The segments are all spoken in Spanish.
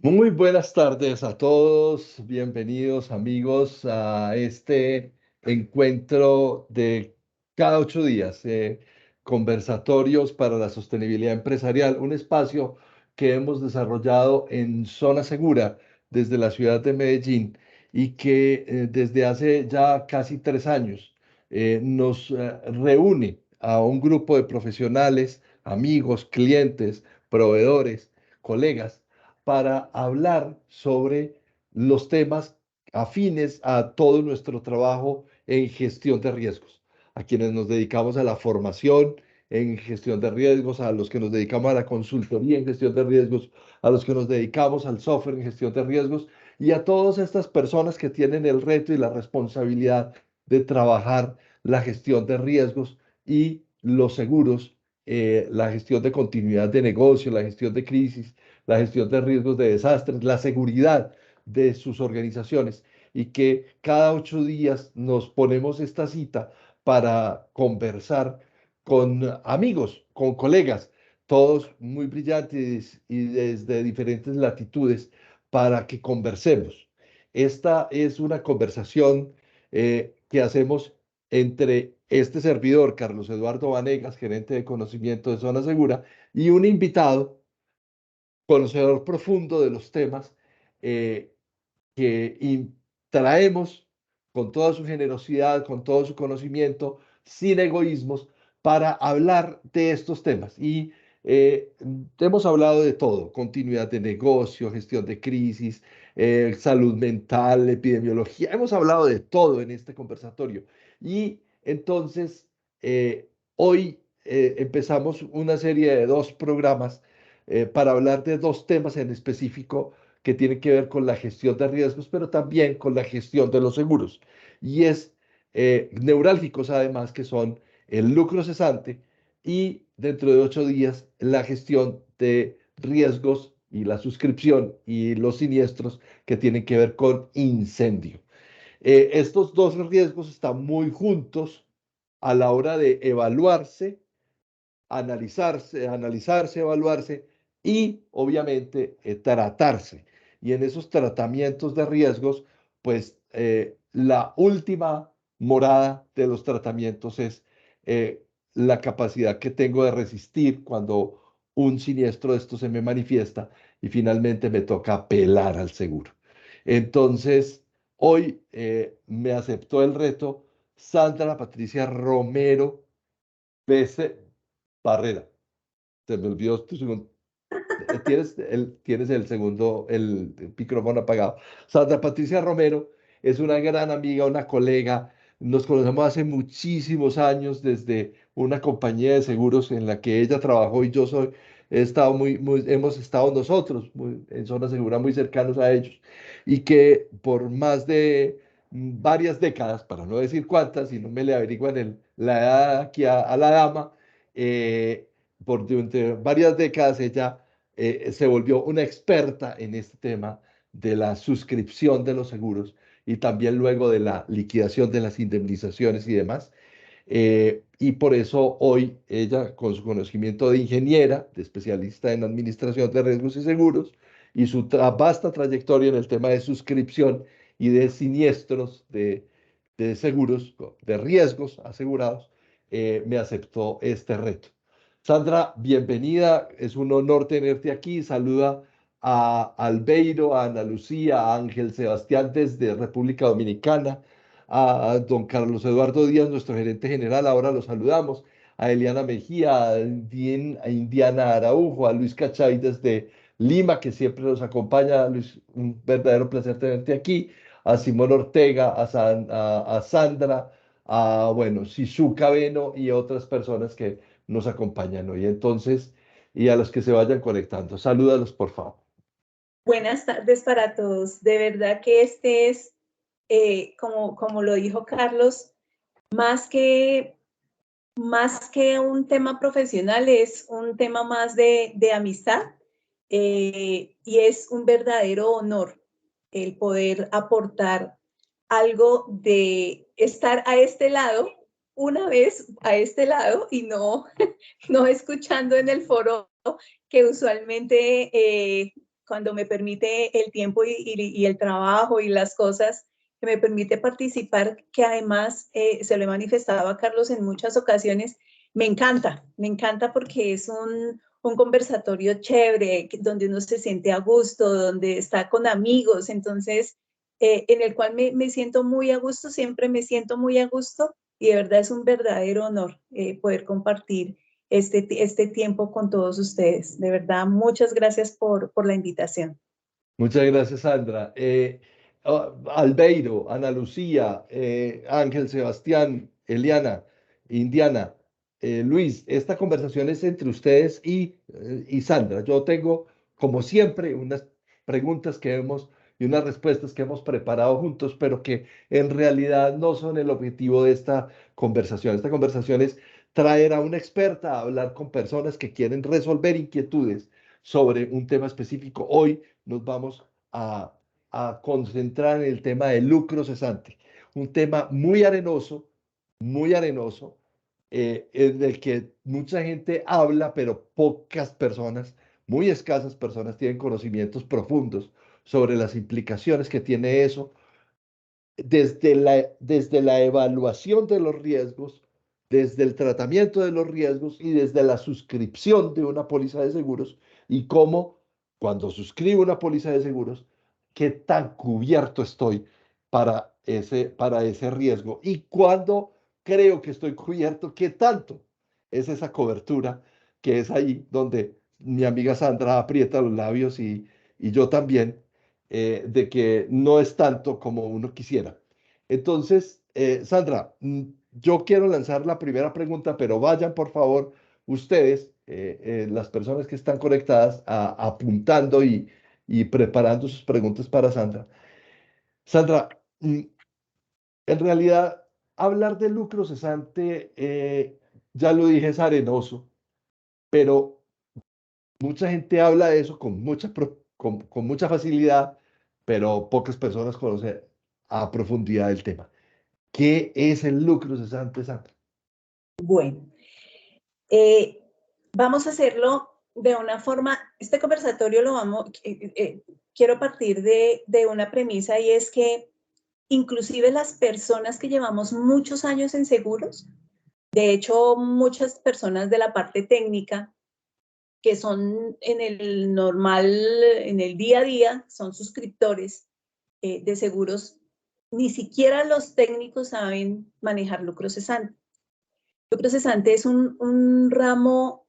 Muy buenas tardes a todos, bienvenidos amigos a este encuentro de cada 8 días, conversatorios para la sostenibilidad empresarial, un espacio que hemos desarrollado en Zona Segura desde la ciudad de Medellín y que desde hace ya casi 3 años nos reúne a un grupo de profesionales, amigos, clientes, proveedores, colegas para hablar sobre los temas afines a todo nuestro trabajo en gestión de riesgos, a quienes nos dedicamos a la formación en gestión de riesgos, a los que nos dedicamos a la consultoría en gestión de riesgos, a los que nos dedicamos al software en gestión de riesgos y a todas estas personas que tienen el reto y la responsabilidad de trabajar la gestión de riesgos y los seguros, la gestión de continuidad de negocio, la gestión de crisis, la gestión de riesgos de desastres, la seguridad de sus organizaciones y que cada 8 días nos ponemos esta cita para conversar con amigos, con colegas, todos muy brillantes y desde diferentes latitudes para que conversemos. Esta es una conversación que hacemos entre este servidor, Carlos Eduardo Vanegas, gerente de conocimiento de Zona Segura, y un invitado conocedor profundo de los temas eh, que traemos con toda su generosidad, con todo su conocimiento, sin egoísmos, para hablar de estos temas. Y eh, hemos hablado de todo: continuidad de negocio, gestión de crisis, salud mental, epidemiología. Hemos hablado de todo en este conversatorio. Y entonces, hoy empezamos una serie de 2 programas para hablar de 2 temas en específico que tienen que ver con la gestión de riesgos, pero también con la gestión de los seguros. Y es neurálgicos además, que son el lucro cesante y dentro de 8 días la gestión de riesgos y la suscripción y los siniestros que tienen que ver con incendio. Estos dos riesgos están muy juntos a la hora de evaluarse, analizarse, evaluarse y obviamente tratarse. Y en esos tratamientos de riesgos, pues la última morada de los tratamientos es la capacidad que tengo de resistir cuando un siniestro de esto se me manifiesta y finalmente me toca apelar al seguro. Entonces, hoy me aceptó el reto Sandra Patricia Romero BC Barrera. Se me olvidó tu segundo. Tienes el segundo, el micrófono apagado. Sandra Patricia Romero es una gran amiga, una colega. Nos conocemos hace muchísimos años desde una compañía de seguros en la que ella trabajó y hemos estado nosotros en Zona Segura muy cercanos a ellos y que por más de varias décadas, para no decir cuántas, si no me le averiguan la edad aquí a la dama, eh, por durante varias décadas ella se volvió una experta en este tema de la suscripción de los seguros y también luego de la liquidación de las indemnizaciones y demás. Y por eso hoy ella, con su conocimiento de ingeniera, de especialista en administración de riesgos y seguros, y su vasta trayectoria en el tema de suscripción y de siniestros de seguros, de riesgos asegurados, me aceptó este reto. Sandra, bienvenida, es un honor tenerte aquí. Saluda a Albeiro, a Ana Lucía, a Ángel Sebastián desde República Dominicana, a don Carlos Eduardo Díaz, nuestro gerente general, ahora lo saludamos, a Eliana Mejía, a Indiana Araujo, a Luis Cachay desde Lima, que siempre nos acompaña. Luis, un verdadero placer tenerte aquí, a Simón Ortega, a Sandra, a, bueno, Shizuka Beno y otras personas que nos acompañan hoy. Entonces, y a los que se vayan conectando, salúdalos, por favor. Buenas tardes para todos. De verdad que este es, como lo dijo Carlos, más que, más que un tema profesional, es un tema más de amistad, y es un verdadero honor el poder aportar algo de estar a este lado, una vez a este lado y no, no escuchando en el foro que usualmente cuando me permite el tiempo y el trabajo y las cosas que me permite participar, que además se lo he manifestado a Carlos en muchas ocasiones, me encanta porque es un conversatorio chévere, donde uno se siente a gusto, donde está con amigos, entonces, en el cual me siento muy a gusto, siempre me siento muy a gusto, y de verdad es un verdadero honor poder compartir este tiempo con todos ustedes. De verdad, muchas gracias por la invitación. Muchas gracias, Sandra. Albeiro, Ana Lucía, Ángel Sebastián, Eliana, Indiana, Luis, esta conversación es entre ustedes y Sandra. Yo tengo, como siempre, unas preguntas que hemos y unas respuestas que hemos preparado juntos, pero que en realidad no son el objetivo de esta conversación. Esta conversación es traer a una experta a hablar con personas que quieren resolver inquietudes sobre un tema específico. Hoy nos vamos a, a concentrar en el tema del lucro cesante, un tema muy arenoso, del que mucha gente habla, pero pocas personas, muy escasas personas tienen conocimientos profundos sobre las implicaciones que tiene eso desde la evaluación de los riesgos, desde el tratamiento de los riesgos y desde la suscripción de una póliza de seguros y cómo cuando suscribo una póliza de seguros, qué tan cubierto estoy para ese riesgo y cuando creo que estoy cubierto, qué tanto es esa cobertura, que es ahí donde mi amiga Sandra aprieta los labios y yo también, de que no es tanto como uno quisiera. Entonces, Sandra, yo quiero lanzar la primera pregunta, pero vayan por favor ustedes, las personas que están conectadas, apuntando y preparando sus preguntas para Sandra. Sandra, en realidad, hablar de lucro cesante, ya lo dije, es arenoso, pero mucha gente habla de eso con mucha facilidad, pero pocas personas conocen a profundidad el tema. ¿Qué es el lucro cesante, Sandra? Bueno, vamos a hacerlo de una forma, este conversatorio lo vamos, quiero partir de una premisa, y es que inclusive las personas que llevamos muchos años en seguros, de hecho muchas personas de la parte técnica que son en el normal, en el día a día, son suscriptores de seguros, ni siquiera los técnicos saben manejar lucro cesante. Lucro cesante es un ramo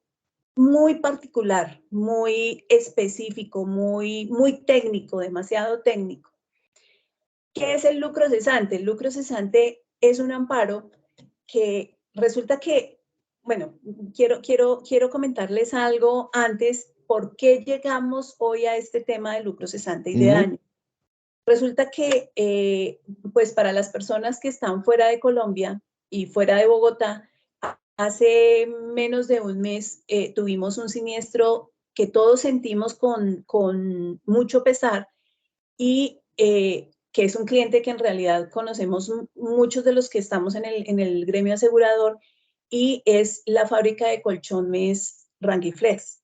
muy particular, muy específico, muy técnico, demasiado técnico. ¿Qué es el lucro cesante? El lucro cesante es un amparo que resulta que, bueno, quiero comentarles algo antes, ¿por qué llegamos hoy a este tema de lucro cesante y de Ujú. daño? Resulta que, pues para las personas que están fuera de Colombia y fuera de Bogotá, hace menos de un mes tuvimos un siniestro que todos sentimos con mucho pesar, y que es un cliente que en realidad conocemos muchos de los que estamos en el gremio asegurador, y es la fábrica de colchones Rangiflex.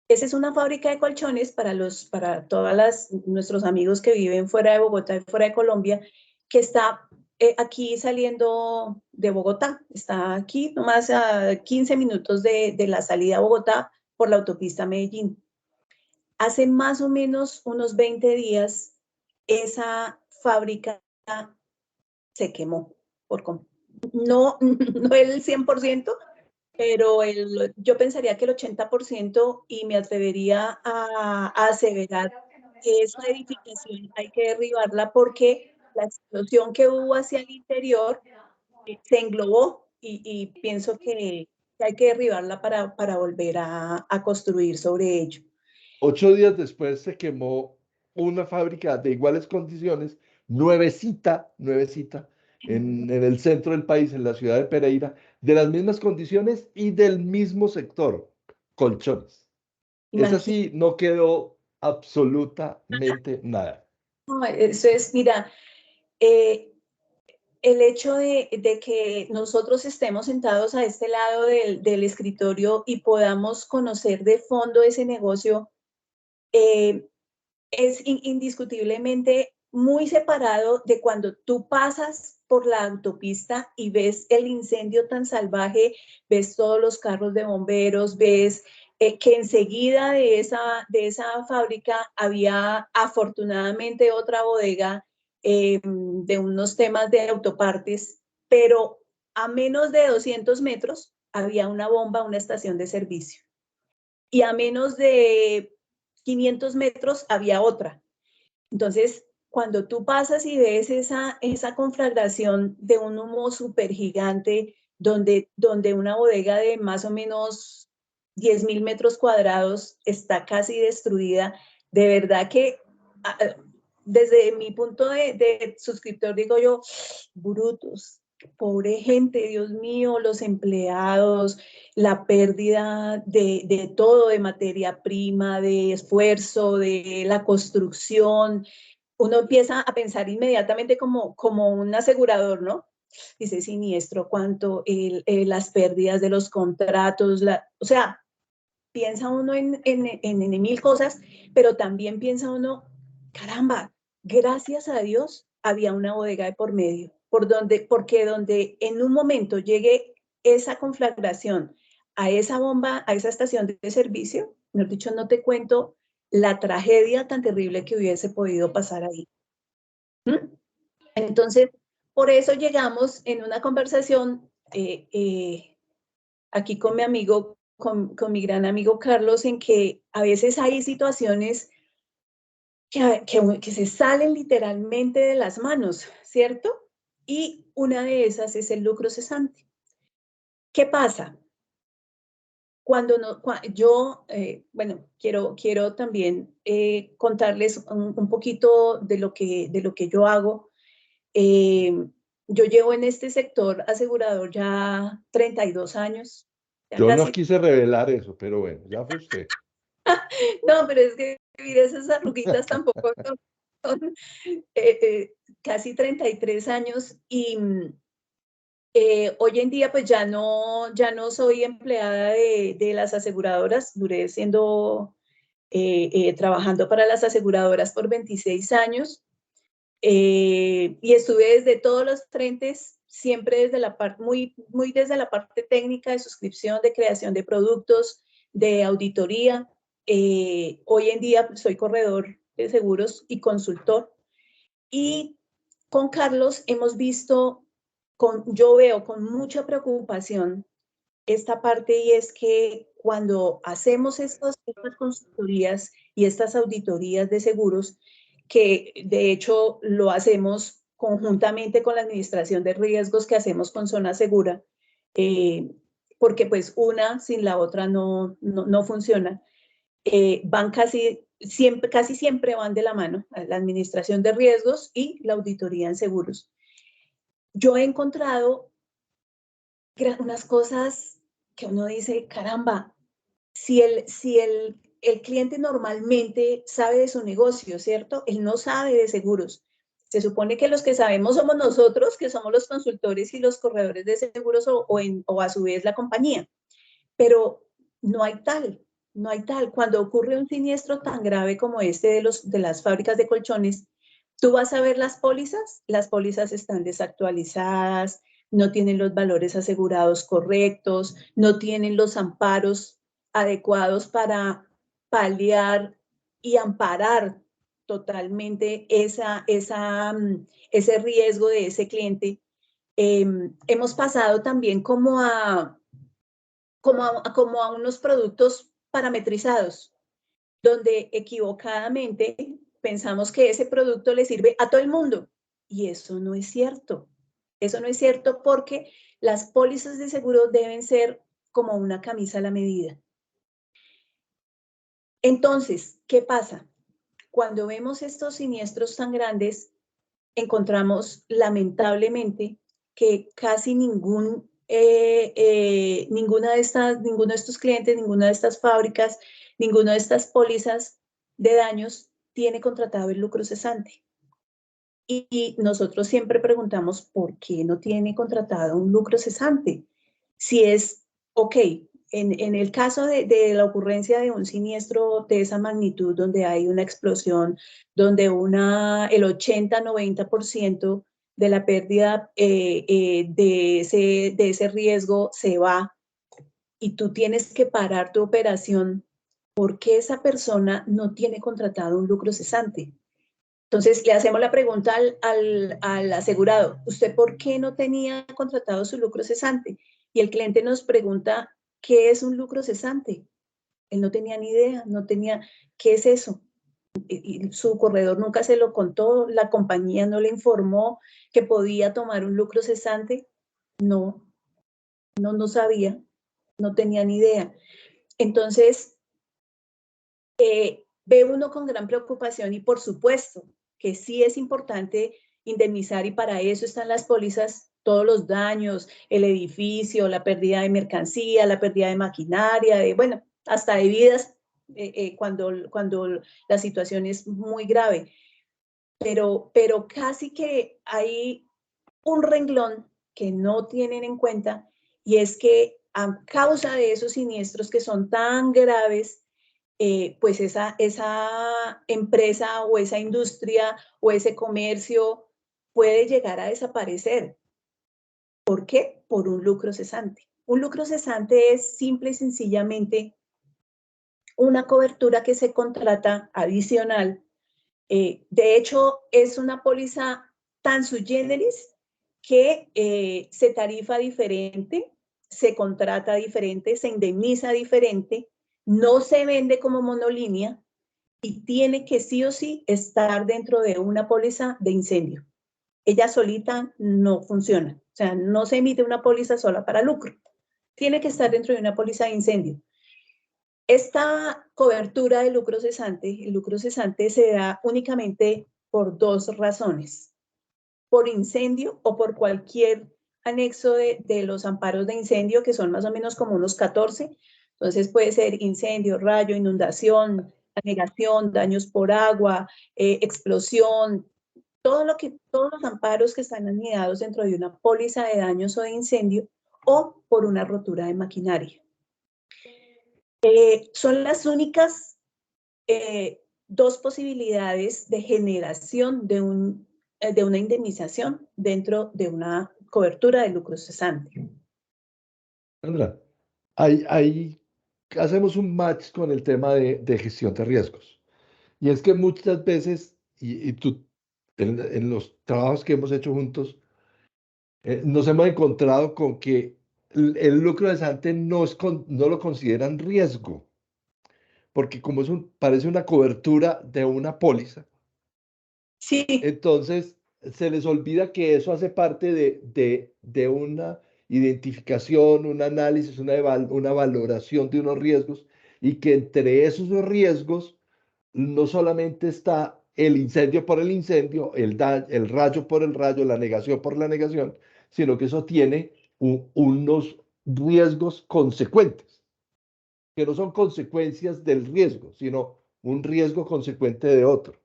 Esa es una fábrica de colchones para nuestros amigos que viven fuera de Bogotá y fuera de Colombia, que está aquí saliendo de Bogotá. Está aquí nomás a 15 minutos de la salida a Bogotá por la autopista Medellín. Hace más o menos unos 20 días, esa fábrica se quemó. No, no el 100%, pero yo pensaría que el 80%, y me atrevería a aseverar que esa edificación hay que derribarla porque la explosión que hubo hacia el interior se englobó, y pienso que hay que derribarla para volver a construir sobre ello. 8 días después se quemó una fábrica de iguales condiciones, nuevecita, en el centro del país, en la ciudad de Pereira, de las mismas condiciones y del mismo sector, colchones. Es Imagínate, así, no quedó absolutamente nada. eso es, mira, eh, el hecho de que nosotros estemos sentados a este lado del escritorio y podamos conocer de fondo ese negocio, es indiscutiblemente muy separado de cuando tú pasas por la autopista y ves el incendio tan salvaje, ves todos los carros de bomberos, ves que enseguida de esa fábrica había afortunadamente otra bodega de unos temas de autopartes, pero a menos de 200 metros había una bomba, una estación de servicio. Y a menos de 500 metros había otra. Entonces, cuando tú pasas y ves esa conflagración de un humo súper gigante, donde una bodega de más o menos 10.000 metros cuadrados está casi destruida, de verdad que desde mi punto de suscriptor digo yo, brutos, pobre gente, Dios mío, los empleados, la pérdida de todo, de materia prima, de esfuerzo, de la construcción. Uno empieza a pensar inmediatamente como un asegurador, ¿no? Dice siniestro, cuánto, las pérdidas de los contratos, o sea, piensa uno en mil cosas, pero también piensa uno, caramba, gracias a Dios había una bodega de por medio, porque donde en un momento llegue esa conflagración a esa bomba, a esa estación de servicio, mejor dicho, no te cuento la tragedia tan terrible que hubiese podido pasar ahí. ¿Mm? Entonces, por eso llegamos en una conversación aquí con mi amigo, con mi gran amigo Carlos, en que a veces hay situaciones que se salen literalmente de las manos, ¿cierto? Y una de esas es el lucro cesante. ¿Qué pasa? Yo, bueno, quiero también contarles un poquito de lo que yo hago. Eh, yo llevo en este sector asegurador ya 32 años, ya Yo no casi. quise revelar eso, pero bueno, ya fue usted. No, pero es que mira, esas arruguitas tampoco son casi 33 años y hoy en día pues ya no soy empleada de las aseguradoras, duré trabajando para las aseguradoras por 26 años y estuve desde todos los frentes, siempre desde la parte, muy desde la parte técnica de suscripción, de creación de productos, de auditoría. Hoy en día soy corredor de seguros y consultor. Y con Carlos hemos visto, yo veo con mucha preocupación esta parte y es que cuando hacemos estas consultorías y estas auditorías de seguros, que de hecho lo hacemos conjuntamente con la administración de riesgos que hacemos con Zona Segura, eh, porque pues una sin la otra no funciona, van casi siempre van de la mano, la administración de riesgos y la auditoría en seguros. Yo he encontrado unas cosas que uno dice, caramba, si el cliente normalmente sabe de su negocio, ¿cierto? Él no sabe de seguros. Se supone que los que sabemos somos nosotros, que somos los consultores y los corredores de seguros o a su vez la compañía. Pero no hay tal, no hay tal. Cuando ocurre un siniestro tan grave como este de las fábricas de colchones, tú vas a ver las pólizas están desactualizadas, no tienen los valores asegurados correctos, no tienen los amparos adecuados para paliar y amparar totalmente ese riesgo de ese cliente. Hemos pasado también como a unos productos parametrizados, donde equivocadamente pensamos que ese producto le sirve a todo el mundo. Y eso no es cierto. Eso no es cierto porque las pólizas de seguro deben ser como una camisa a la medida. Entonces, ¿qué pasa? Cuando vemos estos siniestros tan grandes, encontramos lamentablemente que casi ninguno de estos clientes, ninguna de estas fábricas, ninguna de estas pólizas de daños tiene contratado el lucro cesante. Y nosotros siempre preguntamos por qué no tiene contratado un lucro cesante. Si es, ok, en el caso de la ocurrencia de un siniestro de esa magnitud, donde hay una explosión, donde el 80-90% de la pérdida de ese riesgo se va y tú tienes que parar tu operación, ¿por qué esa persona no tiene contratado un lucro cesante? Entonces le hacemos la pregunta al asegurado, ¿usted por qué no tenía contratado su lucro cesante? Y el cliente nos pregunta, ¿qué es un lucro cesante? Él no tenía ni idea, no tenía, ¿qué es eso? Y su corredor nunca se lo contó, la compañía no le informó que podía tomar un lucro cesante. No, no sabía, no tenía ni idea. Entonces, ve uno con gran preocupación y por supuesto que sí es importante indemnizar y para eso están las pólizas, todos los daños, el edificio, la pérdida de mercancía, la pérdida de maquinaria, bueno, hasta de vidas cuando la situación es muy grave. Pero casi que hay un renglón que no tienen en cuenta y es que a causa de esos siniestros que son tan graves, pues esa empresa o esa industria o ese comercio puede llegar a desaparecer. ¿Por qué? Por un lucro cesante. Un lucro cesante es simple y sencillamente una cobertura que se contrata adicional. De hecho, es una póliza tan sui generis que se tarifa diferente, se contrata diferente, se indemniza diferente, no se vende como monolínea y tiene que sí o sí estar dentro de una póliza de incendio. Ella solita no funciona, o sea, no se emite una póliza sola para lucro. Tiene que estar dentro de una póliza de incendio. Esta cobertura de lucro cesante, el lucro cesante se da únicamente por dos razones, por incendio o por cualquier anexo de los amparos de incendio, que son más o menos como unos 14. Entonces puede ser incendio, rayo, inundación, anegación, daños por agua, explosión, todos los amparos que están anidados dentro de una póliza de daños o de incendio o por una rotura de maquinaria. Son las únicas dos posibilidades de generación de una indemnización dentro de una cobertura de lucro cesante. Sandra, hacemos un match con el tema de gestión de riesgos. Y es que muchas veces, y tú, en los trabajos que hemos hecho juntos, nos hemos encontrado con que el lucro cesante no lo consideran riesgo, porque como parece una cobertura de una póliza, Sí, entonces se les olvida que eso hace parte de una identificación, un análisis, una valoración de unos riesgos, y que entre esos riesgos no solamente está el incendio por el incendio, el rayo por el rayo, la negación por la negación, sino que eso tiene unos riesgos consecuentes, que no son consecuencias del riesgo, sino un riesgo consecuente de otro.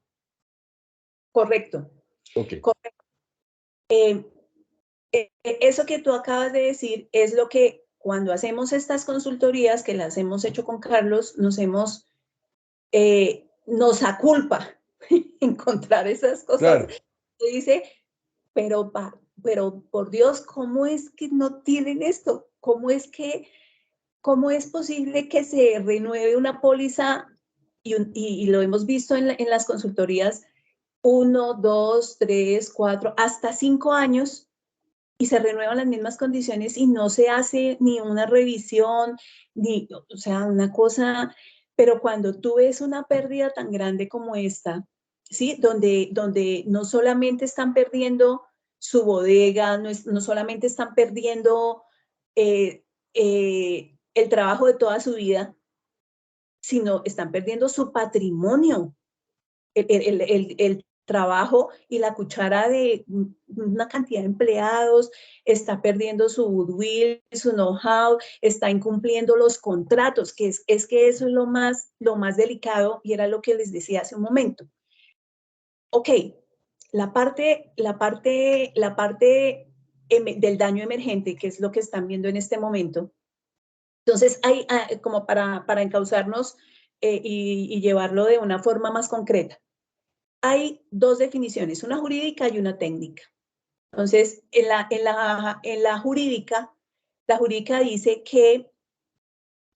correcto. Ok, Correcto. Eso que tú acabas de decir es lo que cuando hacemos estas consultorías, que las hemos hecho con Carlos, nos aculpa encontrar esas cosas. claro. Dice, pero por Dios, ¿cómo es que no tienen esto? ¿Cómo es posible que se renueve una póliza y lo hemos visto en las consultorías 1, 2, 3, 4, hasta 5 años y se renuevan las mismas condiciones y no se hace ni una revisión, o sea, una cosa, pero cuando tú ves una pérdida tan grande como esta, ¿sí? Donde no solamente están perdiendo su bodega, no solamente están perdiendo el trabajo de toda su vida, sino están perdiendo su patrimonio, el trabajo y la cuchara de una cantidad de empleados, está perdiendo su goodwill, su know-how, está incumpliendo los contratos, que es que eso es lo más delicado y era lo que les decía hace un momento. Ok, la parte del daño emergente, que es lo que están viendo en este momento, Entonces, hay como para encauzarnos y llevarlo de una forma más concreta. Hay dos definiciones, una jurídica y una técnica. Entonces, en la jurídica dice que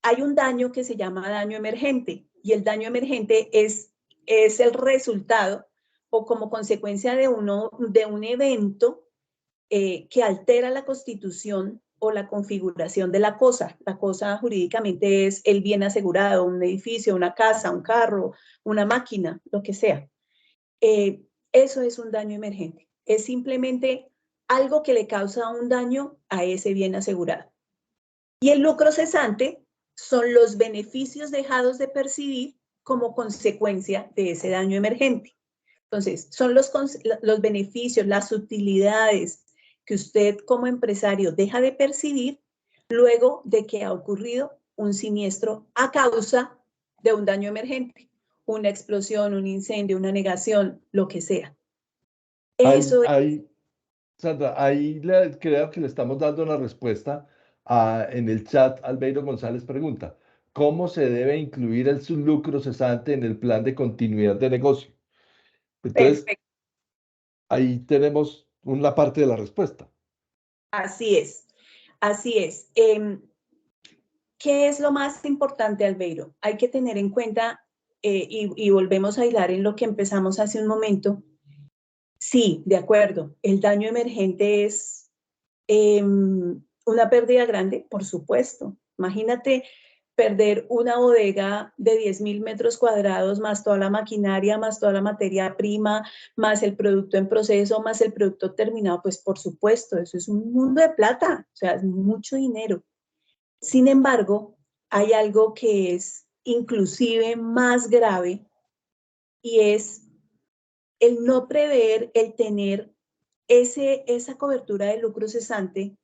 hay un daño que se llama daño emergente y el daño emergente es el resultado o como consecuencia de un evento que altera la constitución o la configuración de la cosa. La cosa jurídicamente es el bien asegurado, un edificio, una casa, un carro, una máquina, lo que sea. Eso es un daño emergente. Es simplemente algo que le causa un daño a ese bien asegurado. Y el lucro cesante son los beneficios dejados de percibir como consecuencia de ese daño emergente. Entonces, son los beneficios, las utilidades que usted como empresario deja de percibir luego de que ha ocurrido un siniestro a causa de un daño emergente, una explosión, un incendio, una negación, lo que sea. Eso es Sandra, creo que le estamos dando una respuesta en el chat. Albeiro González pregunta, ¿cómo se debe incluir el sublucro cesante en el plan de continuidad de negocio? Entonces, perfecto. ahí tenemos una parte de la respuesta. Así es. Así es. ¿Qué es lo más importante, Albeiro? Hay que tener en cuenta, y volvemos a hilar en lo que empezamos hace un momento. Sí, de acuerdo. El daño emergente es una pérdida grande, por supuesto. Imagínate perder una bodega de 10.000 metros cuadrados, más toda la maquinaria, más toda la materia prima, más el producto en proceso, más el producto terminado. Pues por supuesto, eso es un mundo de plata, o sea, es mucho dinero. Sin embargo, hay algo que es inclusive más grave y es el no prever, el tener esa cobertura de lucro cesante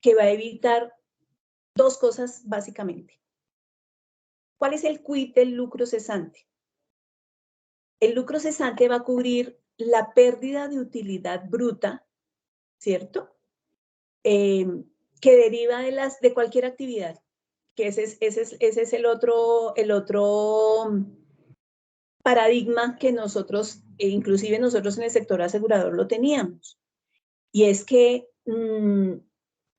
que va a evitar dos cosas básicamente. ¿Cuál es el quid del lucro cesante? El lucro cesante va a cubrir la pérdida de utilidad bruta, ¿cierto? Que deriva de cualquier actividad, que ese es el otro paradigma que nosotros, inclusive nosotros en el sector asegurador lo teníamos. Y es que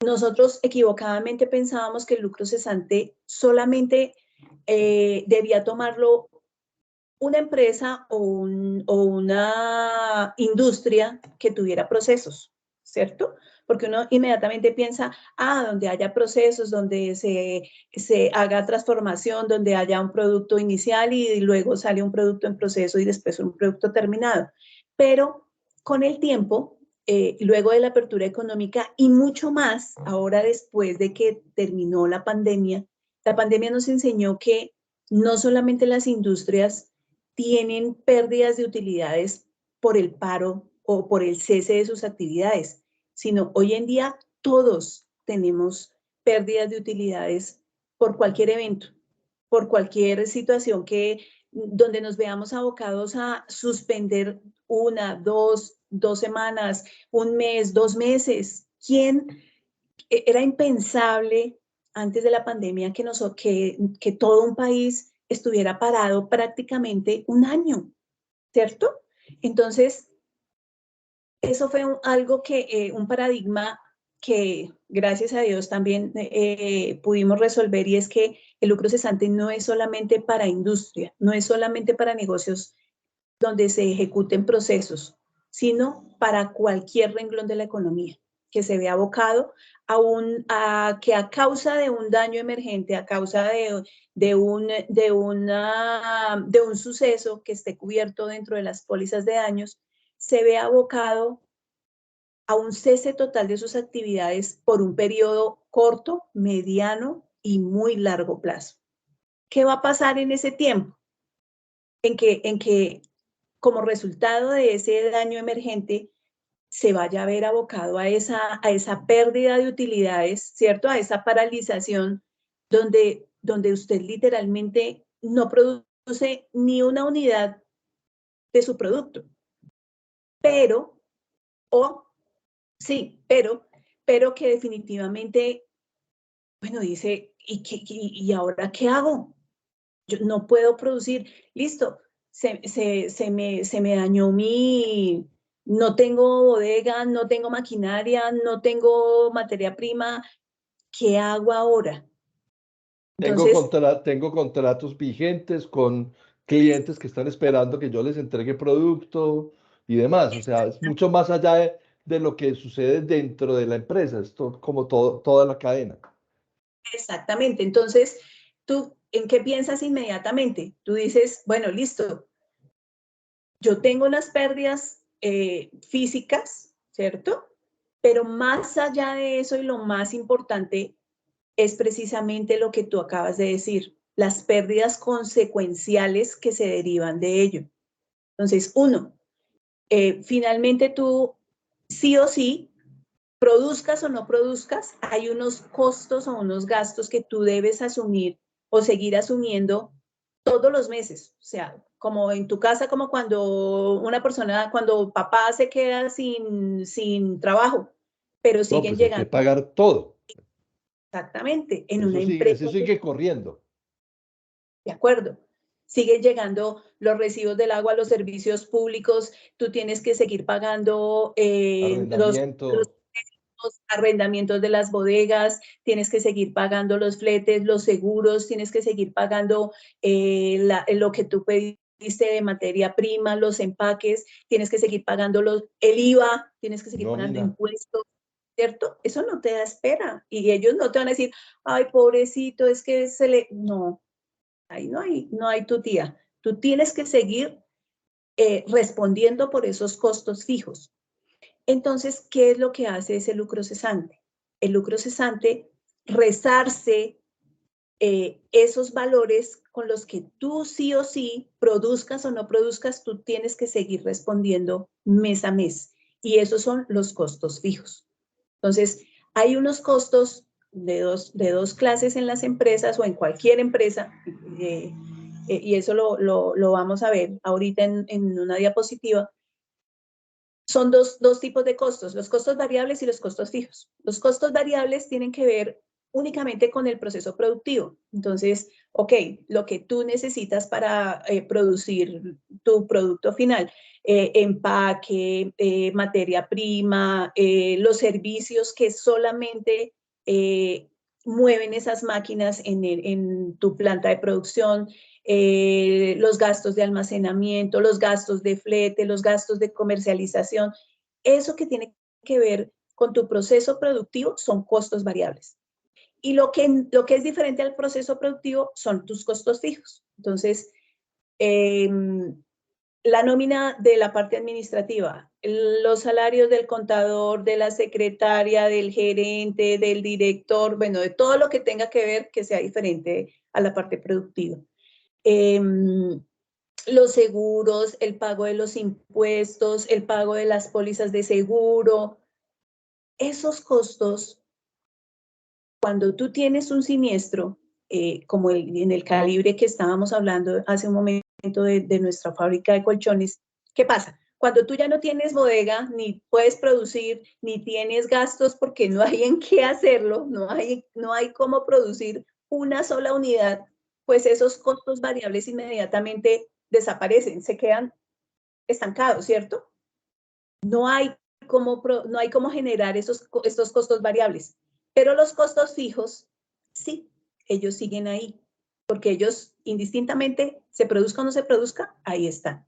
nosotros equivocadamente pensábamos que el lucro cesante solamente debía tomarlo una empresa o una industria que tuviera procesos, ¿cierto? Porque uno inmediatamente piensa, donde haya procesos, donde se haga transformación, donde haya un producto inicial y luego sale un producto en proceso y después un producto terminado. Pero con el tiempo, luego de la apertura económica y mucho más, ahora después de que terminó la pandemia nos enseñó que no solamente las industrias tienen pérdidas de utilidades por el paro o por el cese de sus actividades, sino hoy en día todos tenemos pérdidas de utilidades por cualquier evento, por cualquier situación donde nos veamos abocados a suspender una, dos semanas, un mes, 2 meses. Era impensable antes de la pandemia que todo un país estuviera parado prácticamente un año, ¿cierto? Entonces, eso fue un paradigma que gracias a Dios también pudimos resolver, y es que el lucro cesante no es solamente para industria, no es solamente para negocios donde se ejecuten procesos, sino para cualquier renglón de la economía que se vea abocado que a causa de un daño emergente, a causa de un suceso que esté cubierto dentro de las pólizas de daños, se vea abocado a un cese total de sus actividades por un periodo corto, mediano y muy largo plazo. ¿Qué va a pasar en ese tiempo? En que como resultado de ese daño emergente se vaya a ver abocado a esa pérdida de utilidades, ¿cierto? A esa paralización donde usted literalmente no produce ni una unidad de su producto. Pero, sí, pero que definitivamente, bueno, dice, ¿Y ahora qué hago? Yo no puedo producir, listo, se me dañó no tengo bodega, no tengo maquinaria, no tengo materia prima, ¿qué hago ahora? Entonces, Tengo contratos vigentes con clientes que están esperando que yo les entregue producto y demás. O sea, es mucho más allá de lo que sucede dentro de la empresa. Como toda la cadena. exactamente. Entonces, ¿tú en qué piensas inmediatamente? Tú dices, bueno, listo, yo tengo las pérdidas físicas, ¿cierto? Pero más allá de eso y lo más importante es precisamente lo que tú acabas de decir, las pérdidas consecuenciales que se derivan de ello. Entonces, uno, finalmente tú sí o sí, produzcas o no produzcas, hay unos costos o unos gastos que tú debes asumir o seguir asumiendo todos los meses. O sea, como en tu casa, como cuando una persona, cuando papá se queda sin trabajo, pero No, siguen pues hay que llegando pagar todo. exactamente en una empresa. Eso sigue corriendo. De acuerdo. Siguen llegando los recibos del agua, los servicios públicos, tú tienes que seguir pagando los Arrendamiento, arrendamientos de las bodegas, tienes que seguir pagando los fletes, los seguros, tienes que seguir pagando lo que tú pediste de materia prima, los empaques, tienes que seguir pagando el IVA, tienes que seguir pagando nómina. impuestos, ¿cierto? Eso no te da espera y ellos no te van a decir, ay, pobrecito, es que se le... No, ahí no hay tu tía. Tú tienes que seguir respondiendo por esos costos fijos. Entonces, ¿qué es lo que hace ese lucro cesante? El lucro cesante resarce esos valores con los que tú sí o sí, produzcas o no produzcas, tú tienes que seguir respondiendo mes a mes. Y esos son los costos fijos. Entonces, hay unos costos de dos clases en las empresas o en cualquier empresa, y eso lo vamos a ver ahorita en una diapositiva. Son dos tipos de costos, los costos variables y los costos fijos. Los costos variables tienen que ver únicamente con el proceso productivo. Entonces, ok, lo que tú necesitas para producir tu producto final, empaque, materia prima, los servicios que solamente mueven esas máquinas en tu planta de producción, los gastos de almacenamiento, los gastos de flete, los gastos de comercialización. Eso que tiene que ver con tu proceso productivo son costos variables. Y lo que es diferente al proceso productivo son tus costos fijos. Entonces, la nómina de la parte administrativa, los salarios del contador, de la secretaria, del gerente, del director, bueno, de todo lo que tenga que ver que sea diferente a la parte productiva. Los seguros, el pago de los impuestos, el pago de las pólizas de seguro, esos costos, cuando tú tienes un siniestro, como en el calibre que estábamos hablando hace un momento de nuestra fábrica de colchones, ¿qué pasa? Cuando tú ya no tienes bodega, ni puedes producir, ni tienes gastos porque no hay en qué hacerlo, no hay cómo producir una sola unidad, pues esos costos variables inmediatamente desaparecen, se quedan estancados, ¿cierto? No hay no hay cómo generar estos costos variables. Pero los costos fijos, sí, ellos siguen ahí, porque ellos indistintamente se produzca o no se produzca, ahí están.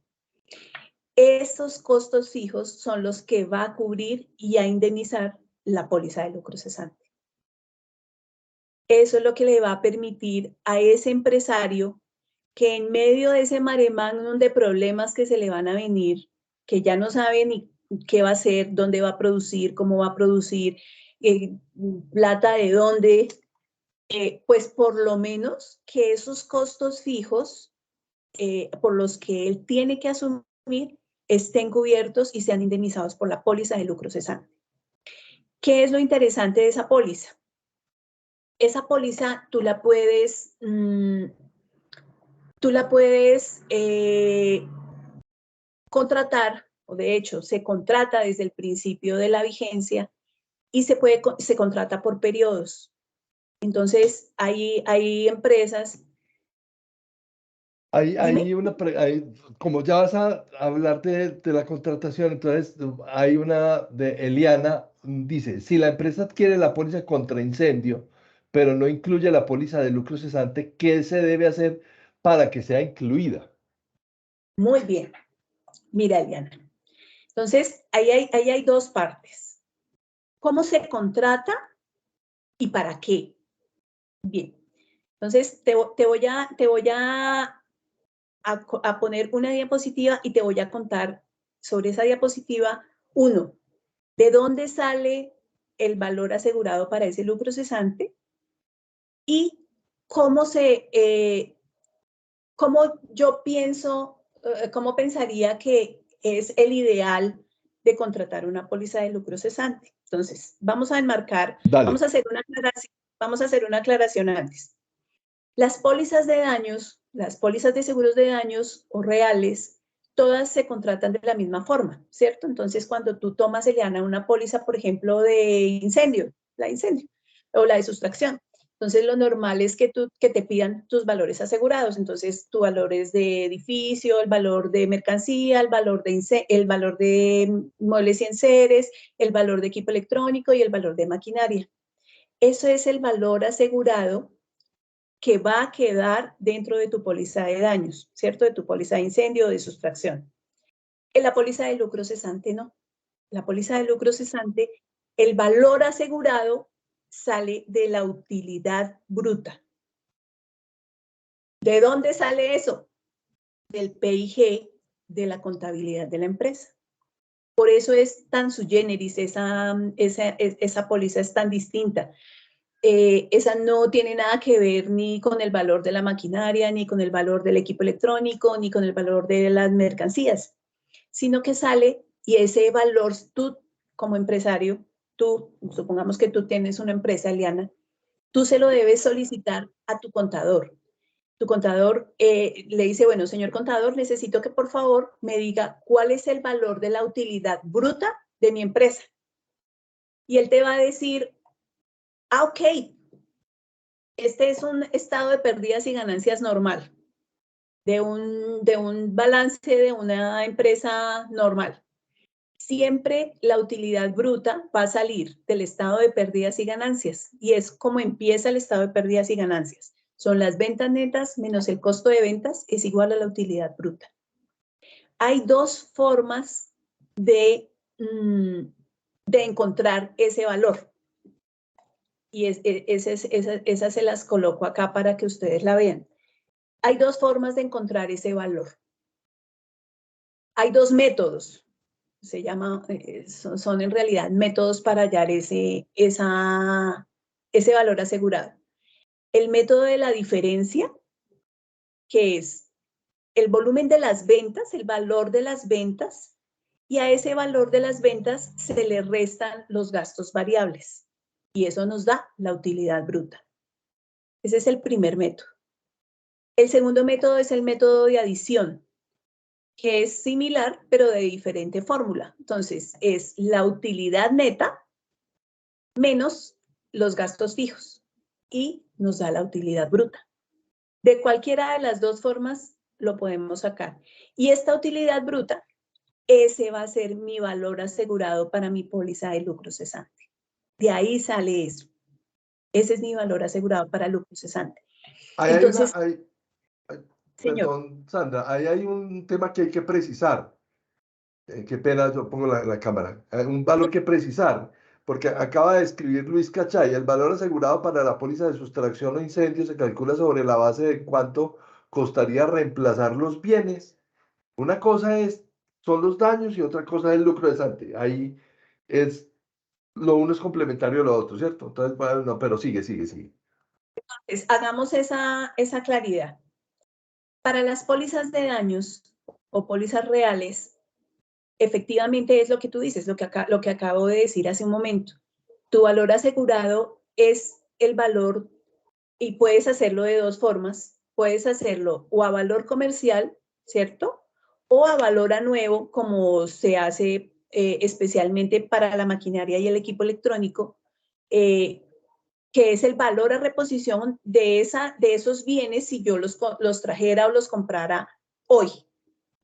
Esos costos fijos son los que va a cubrir y a indemnizar la póliza de lucro cesante. Eso es lo que le va a permitir a ese empresario que en medio de ese mare magnum de problemas que se le van a venir, que ya no sabe ni qué va a hacer, dónde va a producir, cómo va a producir, plata de dónde, pues por lo menos que esos costos fijos por los que él tiene que asumir estén cubiertos y sean indemnizados por la póliza de lucro cesante. ¿Qué es lo interesante de esa póliza? Esa póliza tú la puedes contratar, o de hecho se contrata desde el principio de la vigencia y se contrata por periodos. Entonces, hay empresas. Dime. Como ya vas a hablar de la contratación, entonces hay una de Eliana, dice, si la empresa adquiere la póliza contra incendio, pero no incluye la póliza de lucro cesante, ¿qué se debe hacer para que sea incluida? Muy bien. Mira, Eliana. Entonces, ahí hay dos partes. ¿Cómo se contrata y para qué? Bien. Entonces, te voy a poner una diapositiva y te voy a contar sobre esa diapositiva, uno, de dónde sale el valor asegurado para ese lucro cesante y cómo cómo yo pienso, cómo pensaría que es el ideal de contratar una póliza de lucro cesante. Entonces, vamos a enmarcar, Dale, vamos a hacer una aclaración antes. Las pólizas de daños, las pólizas de seguros de daños o reales, todas se contratan de la misma forma, ¿cierto? Entonces, cuando tú tomas, Eliana, una póliza, por ejemplo, de incendio, la de incendio, o la de sustracción, entonces lo normal es que te pidan tus valores asegurados. Entonces, tu valor es de edificio, el valor de mercancía, el valor de muebles y enseres, el valor de equipo electrónico y el valor de maquinaria. Eso es el valor asegurado que va a quedar dentro de tu póliza de daños, ¿cierto? De tu póliza de incendio o de sustracción. En la póliza de lucro cesante no. La póliza de lucro cesante, el valor asegurado sale de la utilidad bruta. ¿De dónde sale eso? Del PIG de la contabilidad de la empresa. Por eso es tan sui generis, esa póliza es tan distinta. Esa no tiene nada que ver ni con el valor de la maquinaria, ni con el valor del equipo electrónico, ni con el valor de las mercancías, sino que sale y ese valor tú como empresario, supongamos que tú tienes una empresa, Eliana, tú se lo debes solicitar a tu contador. Tu contador le dice, bueno, señor contador, necesito que por favor me diga cuál es el valor de la utilidad bruta de mi empresa. Y él te va a decir, ok, este es un estado de pérdidas y ganancias normal, de un balance de una empresa normal. Siempre la utilidad bruta va a salir del estado de pérdidas y ganancias, y es como empieza el estado de pérdidas y ganancias. Son las ventas netas menos el costo de ventas es igual a la utilidad bruta. Hay dos formas de encontrar ese valor. Y esas se las coloco acá para que ustedes la vean. Hay dos formas de encontrar ese valor. Hay dos métodos. Se llama, son en realidad métodos para hallar ese valor asegurado. El método de la diferencia, que es el volumen de las ventas, el valor de las ventas, y a ese valor de las ventas se le restan los gastos variables. Y eso nos da la utilidad bruta. Ese es el primer método. El segundo método es el método de adición, que es similar, pero de diferente fórmula. Entonces, es la utilidad neta menos los gastos fijos y nos da la utilidad bruta. De cualquiera de las dos formas lo podemos sacar. Y esta utilidad bruta, ese va a ser mi valor asegurado para mi póliza de lucro cesante. De ahí sale eso. Ese es mi valor asegurado para lucro cesante. ahí hay una, Entonces, señor. perdón, Sandra, ahí hay un tema que hay que precisar. Qué pena, yo pongo la cámara. Un valor que precisar, porque acaba de escribir Luis Cachay, el valor asegurado para la póliza de sustracción o incendio se calcula sobre la base de cuánto costaría reemplazar los bienes. Una cosa son los daños y otra cosa es el lucro cesante. Ahí es, lo uno es complementario a lo otro, ¿cierto? Entonces, bueno, no, pero sigue. Hagamos esa claridad. Para las pólizas de daños o pólizas reales, efectivamente es lo que tú dices, lo que acabo de decir hace un momento. Tu valor asegurado es el valor y puedes hacerlo de dos formas. Puedes hacerlo o a valor comercial, ¿cierto? O a valor a nuevo, como se hace especialmente para la maquinaria y el equipo electrónico, que que es el valor a reposición de esos bienes si yo los trajera o los comprara hoy,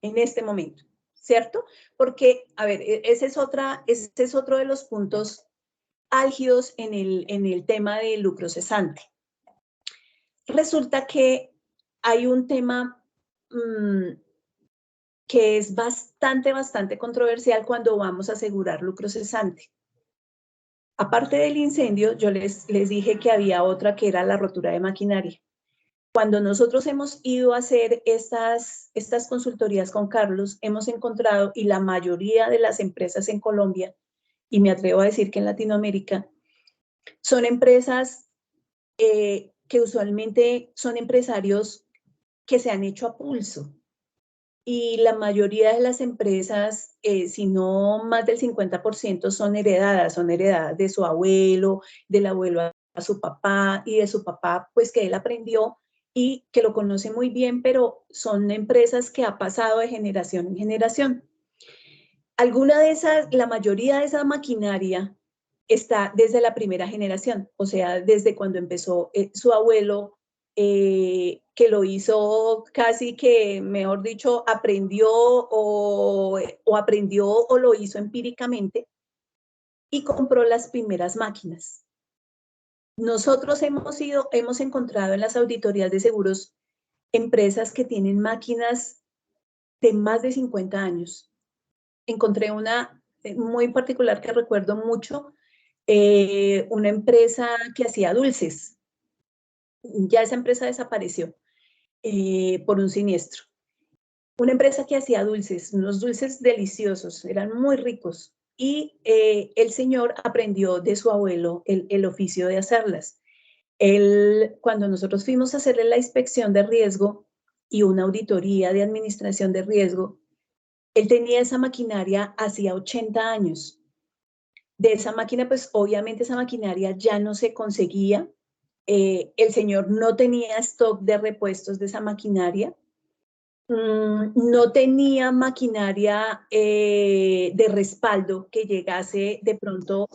en este momento, ¿cierto? Porque, a ver, ese es otro de los puntos álgidos en el tema del lucro cesante. Resulta que hay un tema que es bastante controversial cuando vamos a asegurar lucro cesante. Aparte del incendio, yo les dije que había otra que era la rotura de maquinaria. Cuando nosotros hemos ido a hacer estas consultorías con Carlos, hemos encontrado, y la mayoría de las empresas en Colombia, y me atrevo a decir que en Latinoamérica, son empresas que usualmente son empresarios que se han hecho a pulso. Y la mayoría de las empresas, si no más del 50%, son heredadas de su abuelo, del abuelo a su papá y de su papá, pues que él aprendió y que lo conoce muy bien, pero son empresas que ha pasado de generación en generación. La mayoría de esa maquinaria está desde la primera generación, o sea, desde cuando empezó su abuelo, que lo hizo casi que, mejor dicho, aprendió o lo hizo empíricamente y compró las primeras máquinas. Nosotros hemos encontrado en las auditorías de seguros empresas que tienen máquinas de más de 50 años. Encontré una muy particular que recuerdo mucho, una empresa que hacía dulces. Ya esa empresa desapareció por un siniestro. Una empresa que hacía dulces, unos dulces deliciosos, eran muy ricos. Y el señor aprendió de su abuelo el oficio de hacerlas. Cuando nosotros fuimos a hacerle la inspección de riesgo y una auditoría de administración de riesgo, él tenía esa maquinaria hacía 80 años. De esa máquina, pues obviamente esa maquinaria ya no se conseguía. El señor no tenía stock de repuestos de esa maquinaria. No tenía maquinaria de respaldo que llegase de pronto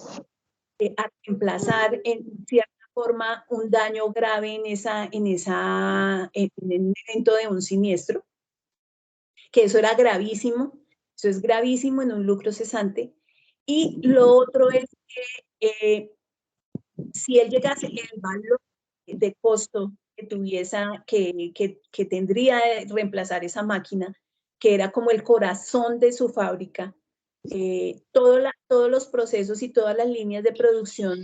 a reemplazar en cierta forma un daño grave en el evento de un siniestro, que eso era gravísimo. Eso es gravísimo en un lucro cesante. Y lo otro es que si él llegase el valor de costo que que tendría de reemplazar esa máquina, que era como el corazón de su fábrica, todos los procesos y todas las líneas de producción,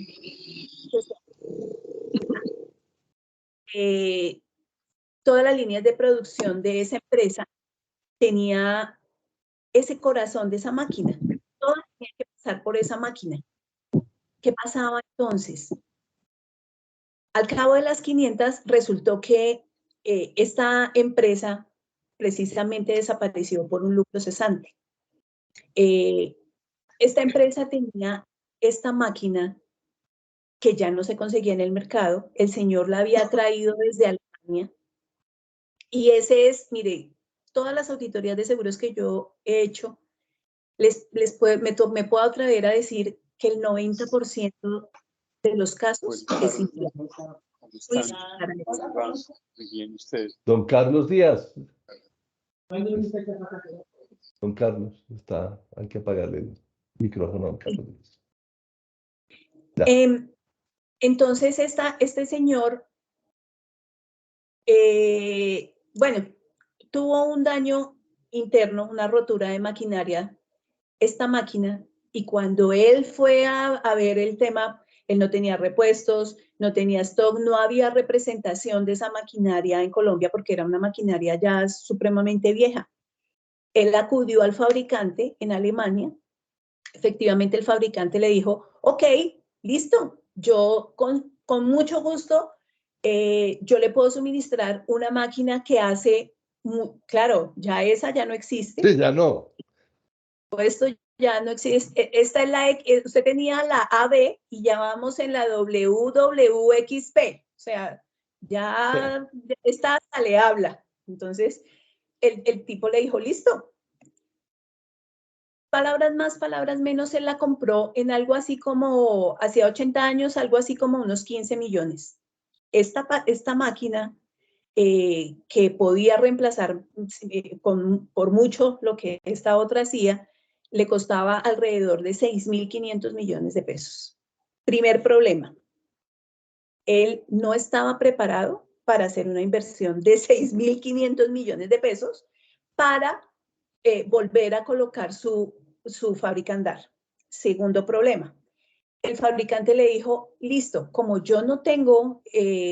todas las líneas de producción de esa empresa tenía ese corazón de esa máquina. Todo tenía que pasar por esa máquina. ¿Qué pasaba entonces? Al cabo de las 500 resultó que esta empresa precisamente desapareció por un lucro cesante. Esta empresa tenía esta máquina que ya no se conseguía en el mercado. El señor la había traído desde Alemania. Y ese es, mire, todas las auditorías de seguros que yo he hecho, me puedo atrever a decir que el 90% de los casos es igual. Don Carlos Díaz. Don Carlos, hay que apagarle el micrófono a don Carlos Díaz. Entonces, este señor, bueno, tuvo un daño interno, una rotura de maquinaria, esta máquina, y cuando él fue a ver el tema, él no tenía repuestos, no tenía stock, no había representación de esa maquinaria en Colombia porque era una maquinaria ya supremamente vieja. Él acudió al fabricante en Alemania. Efectivamente, el fabricante le dijo, ok, listo, yo con mucho gusto, yo le puedo suministrar una máquina que hace, claro, esa ya no existe. Sí, ya no. Esto ya no existe. Esta es usted tenía la AB y ya vamos en la WWXP. O sea, ya esta hasta le habla. Entonces, el tipo le dijo, listo. palabras más, palabras menos, él la compró en algo así como, hacía 80 años, algo así como unos 15 millones. Esta máquina que podía reemplazar por mucho lo que esta otra hacía, le costaba alrededor de 6.500 millones de pesos. Primer problema, él no estaba preparado para hacer una inversión de 6.500 millones de pesos para volver a colocar su fábrica a andar. Segundo problema, el fabricante le dijo, listo, como yo no tengo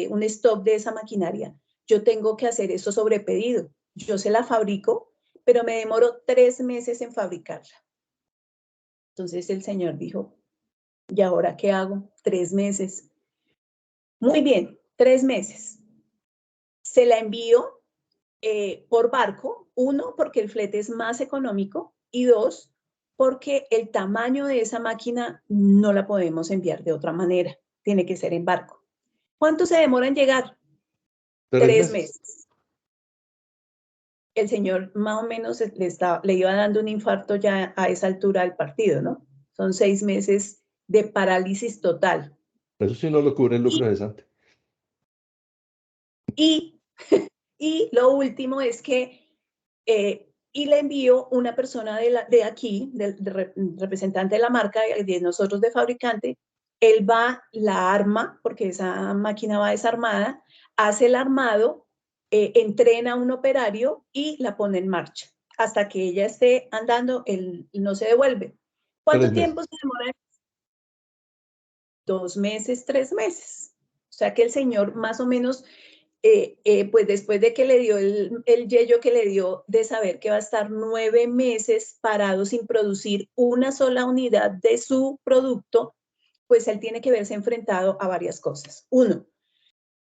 un stock de esa maquinaria, yo tengo que hacer eso sobre pedido. Yo se la fabrico, pero me demoro 3 meses en fabricarla. Entonces el señor dijo, ¿y ahora qué hago? 3 meses. Muy bien, 3 meses. Se la envío por barco, 1, porque el flete es más económico, y 2, porque el tamaño de esa máquina no la podemos enviar de otra manera, tiene que ser en barco. ¿Cuánto se demora en llegar? 3 meses. El señor más o menos le iba dando un infarto ya a esa altura al partido, ¿no? Son 6 meses de parálisis total. Eso sí no lo cubre el lucro cesante. Y lo último es que y le envío una persona de aquí, del representante de la marca, de nosotros de fabricante, él va, la arma, porque esa máquina va desarmada, hace el armado, entrena a un operario y la pone en marcha. Hasta que ella esté andando, él no se devuelve. ¿Cuánto tiempo se demora? 2 meses, 3 meses. O sea que el señor más o menos pues después de que le dio el yello que le dio de saber que va a estar 9 meses parado sin producir una sola unidad de su producto, pues él tiene que verse enfrentado a varias cosas. 1,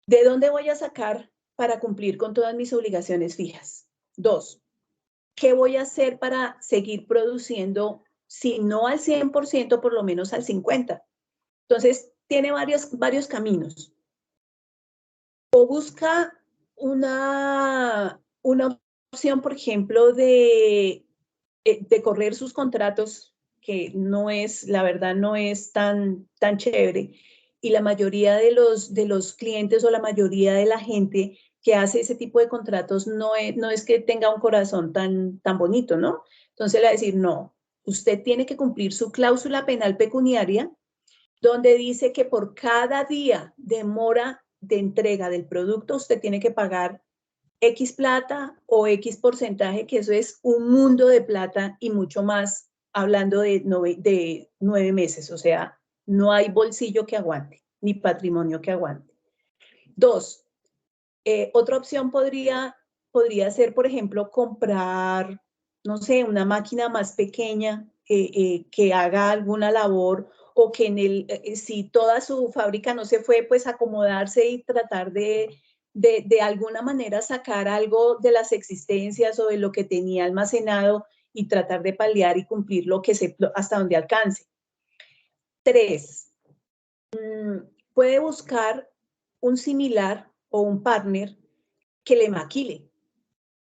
¿de dónde voy a sacar para cumplir con todas mis obligaciones fijas? 2, ¿qué voy a hacer para seguir produciendo, si no al 100%, por lo menos al 50%? Entonces, tiene varios caminos. O busca una opción, por ejemplo, de correr sus contratos, que no es, la verdad, no es tan chévere. Y la mayoría de los clientes o la mayoría de la gente que hace ese tipo de contratos no es que tenga un corazón tan bonito, ¿no? Entonces, le va a decir, no, usted tiene que cumplir su cláusula penal pecuniaria, donde dice que por cada día de mora de entrega del producto, usted tiene que pagar X plata o X porcentaje, que eso es un mundo de plata y mucho más, hablando de 9 meses. O sea, no hay bolsillo que aguante, ni patrimonio que aguante. 2, otra opción podría ser, por ejemplo, comprar, no sé, una máquina más pequeña que haga alguna labor, o que si toda su fábrica no se fue, pues acomodarse y tratar de alguna manera sacar algo de las existencias o de lo que tenía almacenado y tratar de paliar y cumplir hasta donde alcance. 3, puede buscar un similar o un partner que le maquile,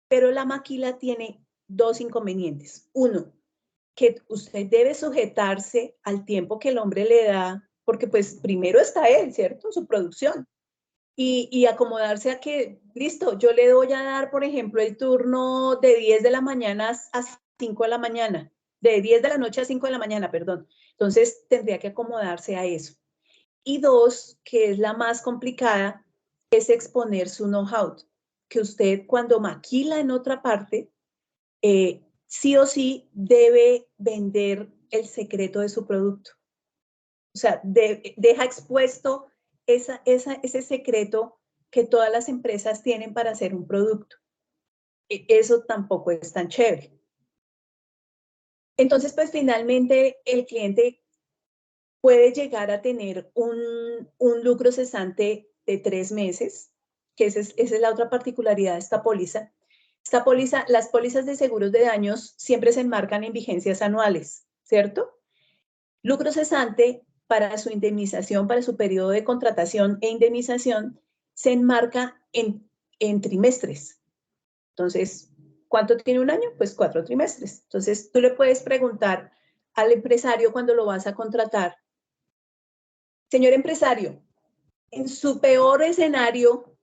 pero la maquila tiene 2 inconvenientes. 1, que usted debe sujetarse al tiempo que el hombre le da, porque pues primero está él, ¿cierto? Su producción. Y acomodarse a que, listo, yo le voy a dar, por ejemplo, el turno de 10 de la mañana a 5 de la mañana, de 10 de la noche a 5 de la mañana, perdón. Entonces tendría que acomodarse a eso. Y 2, que es la más complicada, es exponer su know-how, que usted cuando maquila en otra parte, sí o sí debe vender el secreto de su producto. O sea, deja expuesto ese secreto que todas las empresas tienen para hacer un producto. Eso tampoco es tan chévere. Entonces, pues finalmente el cliente puede llegar a tener un lucro cesante de 3 meses, que esa es la otra particularidad de esta póliza. Las pólizas de seguros de daños siempre se enmarcan en vigencias anuales, ¿cierto? Lucro cesante para su indemnización, para su periodo de contratación e indemnización, se enmarca en trimestres. Entonces, ¿Cuánto tiene un año? Pues 4 trimestres. Entonces, tú le puedes preguntar al empresario cuando lo vas a contratar, señor empresario, en su peor escenario,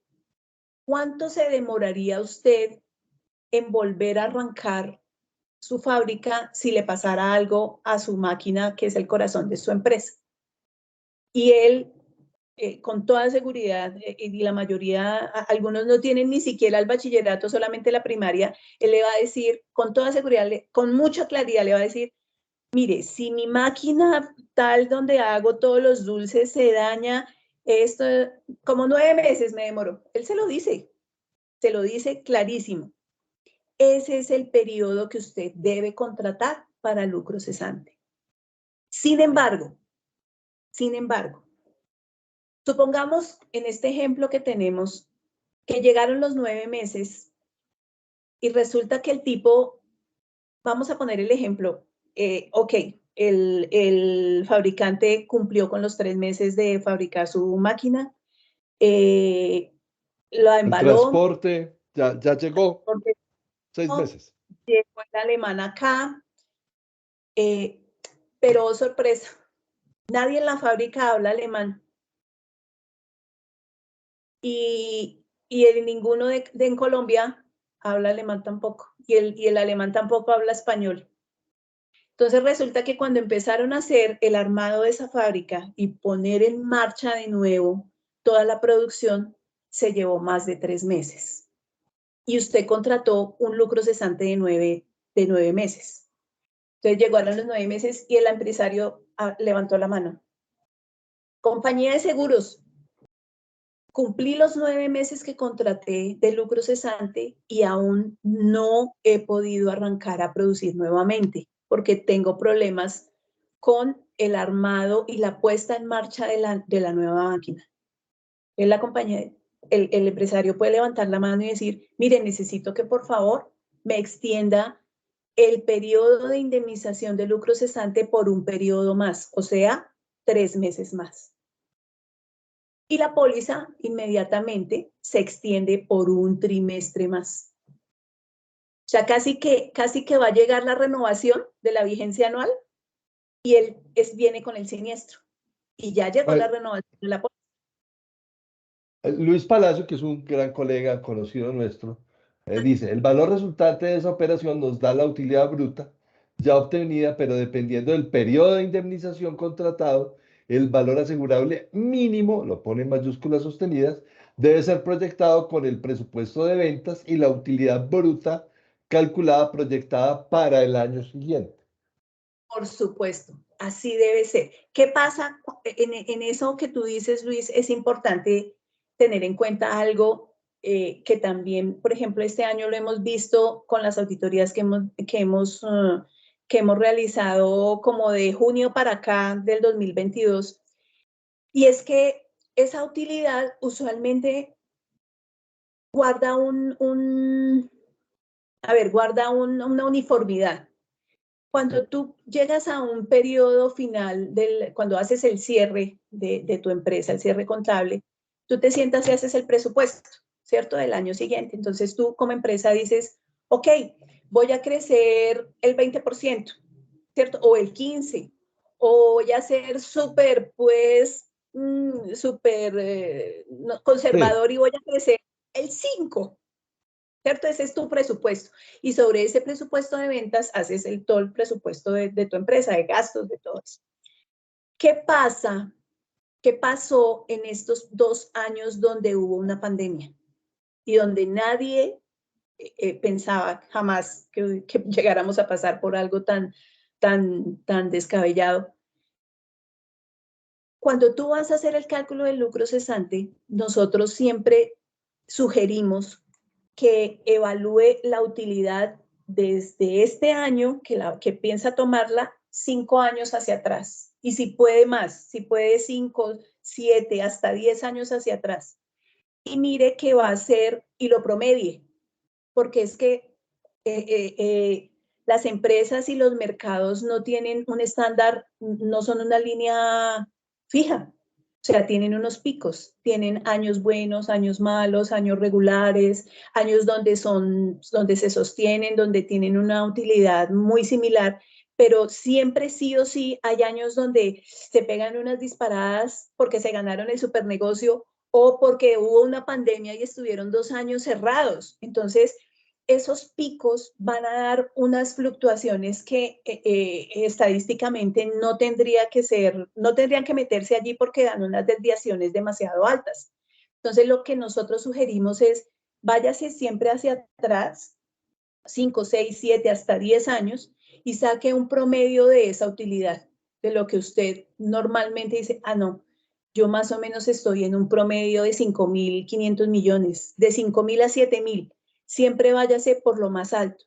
¿cuánto se demoraría usted en volver a arrancar su fábrica si le pasara algo a su máquina, que es el corazón de su empresa? Y él, con toda seguridad, y la mayoría, algunos no tienen ni siquiera el bachillerato, solamente la primaria, él le va a decir, con toda seguridad, con mucha claridad, le va a decir, mire, si mi máquina tal donde hago todos los dulces se daña, esto, como 9 meses me demoró. Él se lo dice clarísimo. Ese es el periodo que usted debe contratar para lucro cesante. Sin embargo, supongamos en este ejemplo que tenemos que llegaron los 9 meses y resulta que el tipo, vamos a poner el ejemplo, ok, el fabricante cumplió con los 3 meses de fabricar su máquina, la El embaló, transporte ya llegó, porque 6 meses. llegó el alemán acá, pero oh, sorpresa, nadie en la fábrica habla alemán. Y ninguno de en Colombia habla alemán tampoco. Y el alemán tampoco habla español. Entonces resulta que cuando empezaron a hacer el armado de esa fábrica y poner en marcha de nuevo toda la producción, se llevó más de 3 meses. Y usted contrató un lucro cesante de 9 meses. Entonces llegaron los 9 meses y el empresario levantó la mano. Compañía de seguros, cumplí los 9 meses que contraté de lucro cesante y aún no he podido arrancar a producir nuevamente porque tengo problemas con el armado y la puesta en marcha de la nueva máquina. En la compañía, el empresario puede levantar la mano y decir, mire, necesito que por favor me extienda el periodo de indemnización de lucro cesante por un periodo más, o sea, 3 meses más. Y la póliza inmediatamente se extiende por un trimestre más. O sea, casi que va a llegar la renovación de la vigencia anual y él viene con el siniestro. Y ya llegó la renovación de la póliza. Luis Palacio, que es un gran colega conocido nuestro, dice, el valor resultante de esa operación nos da la utilidad bruta ya obtenida, pero dependiendo del periodo de indemnización contratado, el valor asegurable mínimo, lo pone en mayúsculas sostenidas, debe ser proyectado con el presupuesto de ventas y la utilidad bruta calculada proyectada para el año siguiente. Por supuesto, así debe ser. ¿Qué pasa en eso que tú dices, Luis? Es importante tener en cuenta algo que también, por ejemplo, este año lo hemos visto con las auditorías que hemos realizado como de junio para acá del 2022, y es que esa utilidad usualmente guarda guarda una uniformidad. Cuando tú llegas a un periodo final, cuando haces el cierre de tu empresa, el cierre contable, tú te sientas y haces el presupuesto, ¿cierto? Del año siguiente. Entonces tú como empresa dices, ok, voy a crecer el 20%, ¿cierto? O el 15%, o voy a ser súper, pues, súper Sí. conservador y voy a crecer el 5%. ¿Cierto? Ese es tu presupuesto. Y sobre ese presupuesto de ventas haces todo el presupuesto de tu empresa, de gastos, de todo eso. ¿Qué pasa? ¿Qué pasó en estos 2 años donde hubo una pandemia y donde nadie pensaba jamás que llegáramos a pasar por algo tan descabellado? Cuando tú vas a hacer el cálculo del lucro cesante, nosotros siempre sugerimos que evalúe la utilidad desde este año, que piensa tomarla 5 años hacia atrás. Y si puede más, si puede 5, 7, hasta 10 años hacia atrás. Y mire qué va a hacer y lo promedie. Porque es que las empresas y los mercados no tienen un estándar, no son una línea fija. O sea, tienen unos picos, tienen años buenos, años malos, años regulares, años donde se sostienen, donde tienen una utilidad muy similar, pero siempre sí o sí hay años donde se pegan unas disparadas porque se ganaron el supernegocio o porque hubo una pandemia y estuvieron 2 años cerrados. Entonces, esos picos van a dar unas fluctuaciones que estadísticamente no tendrían que meterse allí porque dan unas desviaciones demasiado altas. Entonces, lo que nosotros sugerimos es, váyase siempre hacia atrás, 5, 6, 7, hasta 10 años, y saque un promedio de esa utilidad, de lo que usted normalmente dice, no, yo más o menos estoy en un promedio de 5.500 millones, de 5.000 a 7.000. Siempre váyase por lo más alto.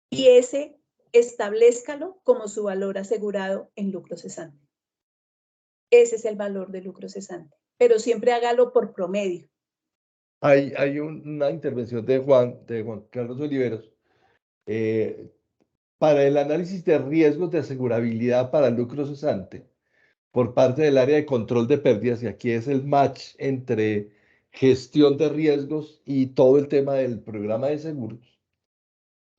Y ese establezcalo como su valor asegurado en lucro cesante. Ese es el valor de lucro cesante. Pero siempre hágalo por promedio. Hay una intervención de Juan Carlos Oliveros, para el análisis de riesgos de asegurabilidad para el lucro cesante por parte del área de control de pérdidas, y aquí es el match entre gestión de riesgos y todo el tema del programa de seguros,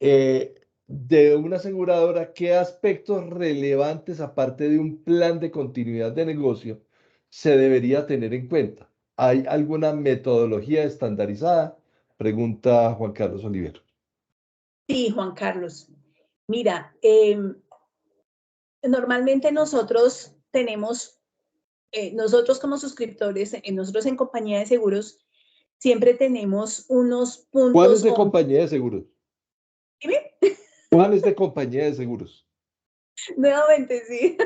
de una aseguradora, ¿qué aspectos relevantes, aparte de un plan de continuidad de negocio, se debería tener en cuenta? ¿Hay alguna metodología estandarizada? Pregunta Juan Carlos Olivero. Sí, Juan Carlos. Mira, normalmente nosotros tenemos, nosotros como suscriptores, nosotros en compañía de seguros, siempre tenemos unos ¿Cuál es puntos de o... compañía de seguros? ¿Dime? ¿Cuál es de compañía de seguros? Nuevamente, sí.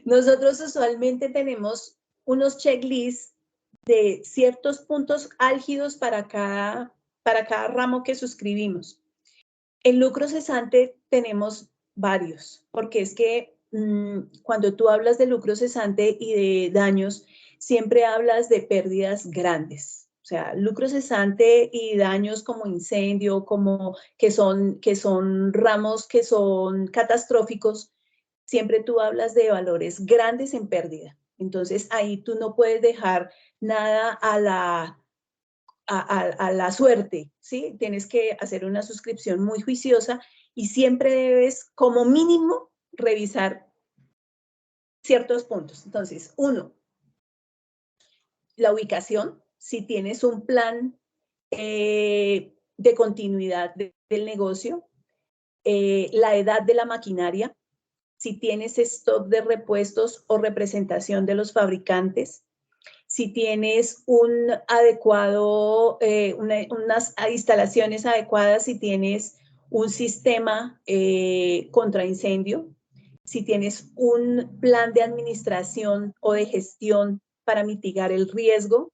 Nosotros usualmente tenemos unos checklists de ciertos puntos álgidos para cada ramo que suscribimos. En lucro cesante tenemos varios, porque es que cuando tú hablas de lucro cesante y de daños, siempre hablas de pérdidas grandes. O sea, lucro cesante y daños como incendio, como que son ramos que son catastróficos, siempre tú hablas de valores grandes en pérdida. Entonces ahí tú no puedes dejar nada a la suerte, ¿sí? Tienes que hacer una suscripción muy juiciosa y siempre debes, como mínimo, revisar ciertos puntos. Entonces, uno, la ubicación, si tienes un plan de continuidad del negocio, la edad de la maquinaria, si tienes stock de repuestos o representación de los fabricantes, si tienes un adecuado, unas instalaciones adecuadas, si tienes un sistema contra incendio, si tienes un plan de administración o de gestión para mitigar el riesgo,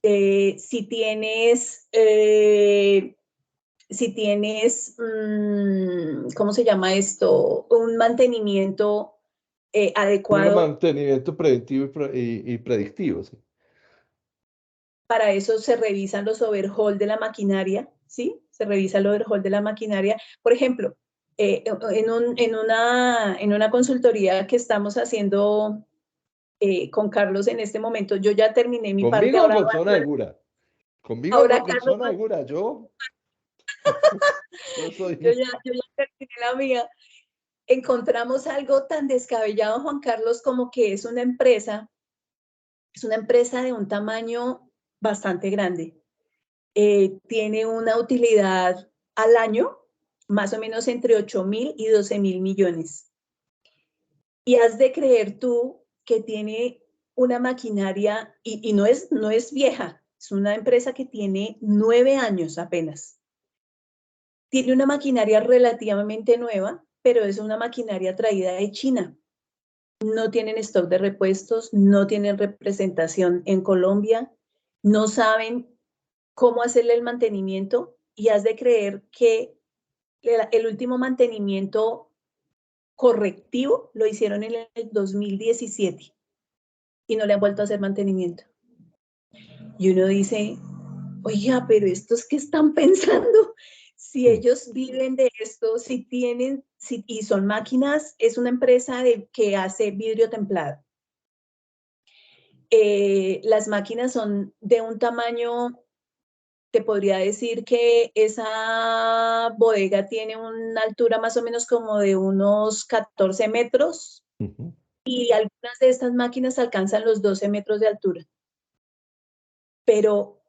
si tienes, ¿cómo se llama esto? Un mantenimiento Un adecuado. mantenimiento preventivo y predictivo, ¿sí? Para eso se revisan los overhaul de la maquinaria, ¿sí? Se revisa el overhaul de la maquinaria. Por ejemplo, en una consultoría que estamos haciendo con Carlos en este momento, yo ya terminé mi parte, Conmigo o con zona segura. Conmigo o ahora con Carlos, zona segura. Yo soy. yo ya terminé la mía. Encontramos algo tan descabellado, Juan Carlos, como que es una empresa de un tamaño bastante grande. Tiene una utilidad al año más o menos entre 8.000 y 12.000 millones. Y has de creer tú que tiene una maquinaria, y no es vieja, es una empresa que tiene 9 años apenas. Tiene una maquinaria relativamente nueva, pero es una maquinaria traída de China. No tienen stock de repuestos, no tienen representación en Colombia, no saben cómo hacerle el mantenimiento, y has de creer que el último mantenimiento correctivo lo hicieron en el 2017 y no le han vuelto a hacer mantenimiento. Y uno dice, oiga, pero ¿estos qué están pensando? Si ellos viven de esto, si tienen, y son máquinas, es una empresa que hace vidrio templado. las máquinas son de un tamaño, te podría decir que esa bodega tiene una altura más o menos como de unos 14 metros Ujú. y algunas de estas máquinas alcanzan los 12 metros de altura. Pero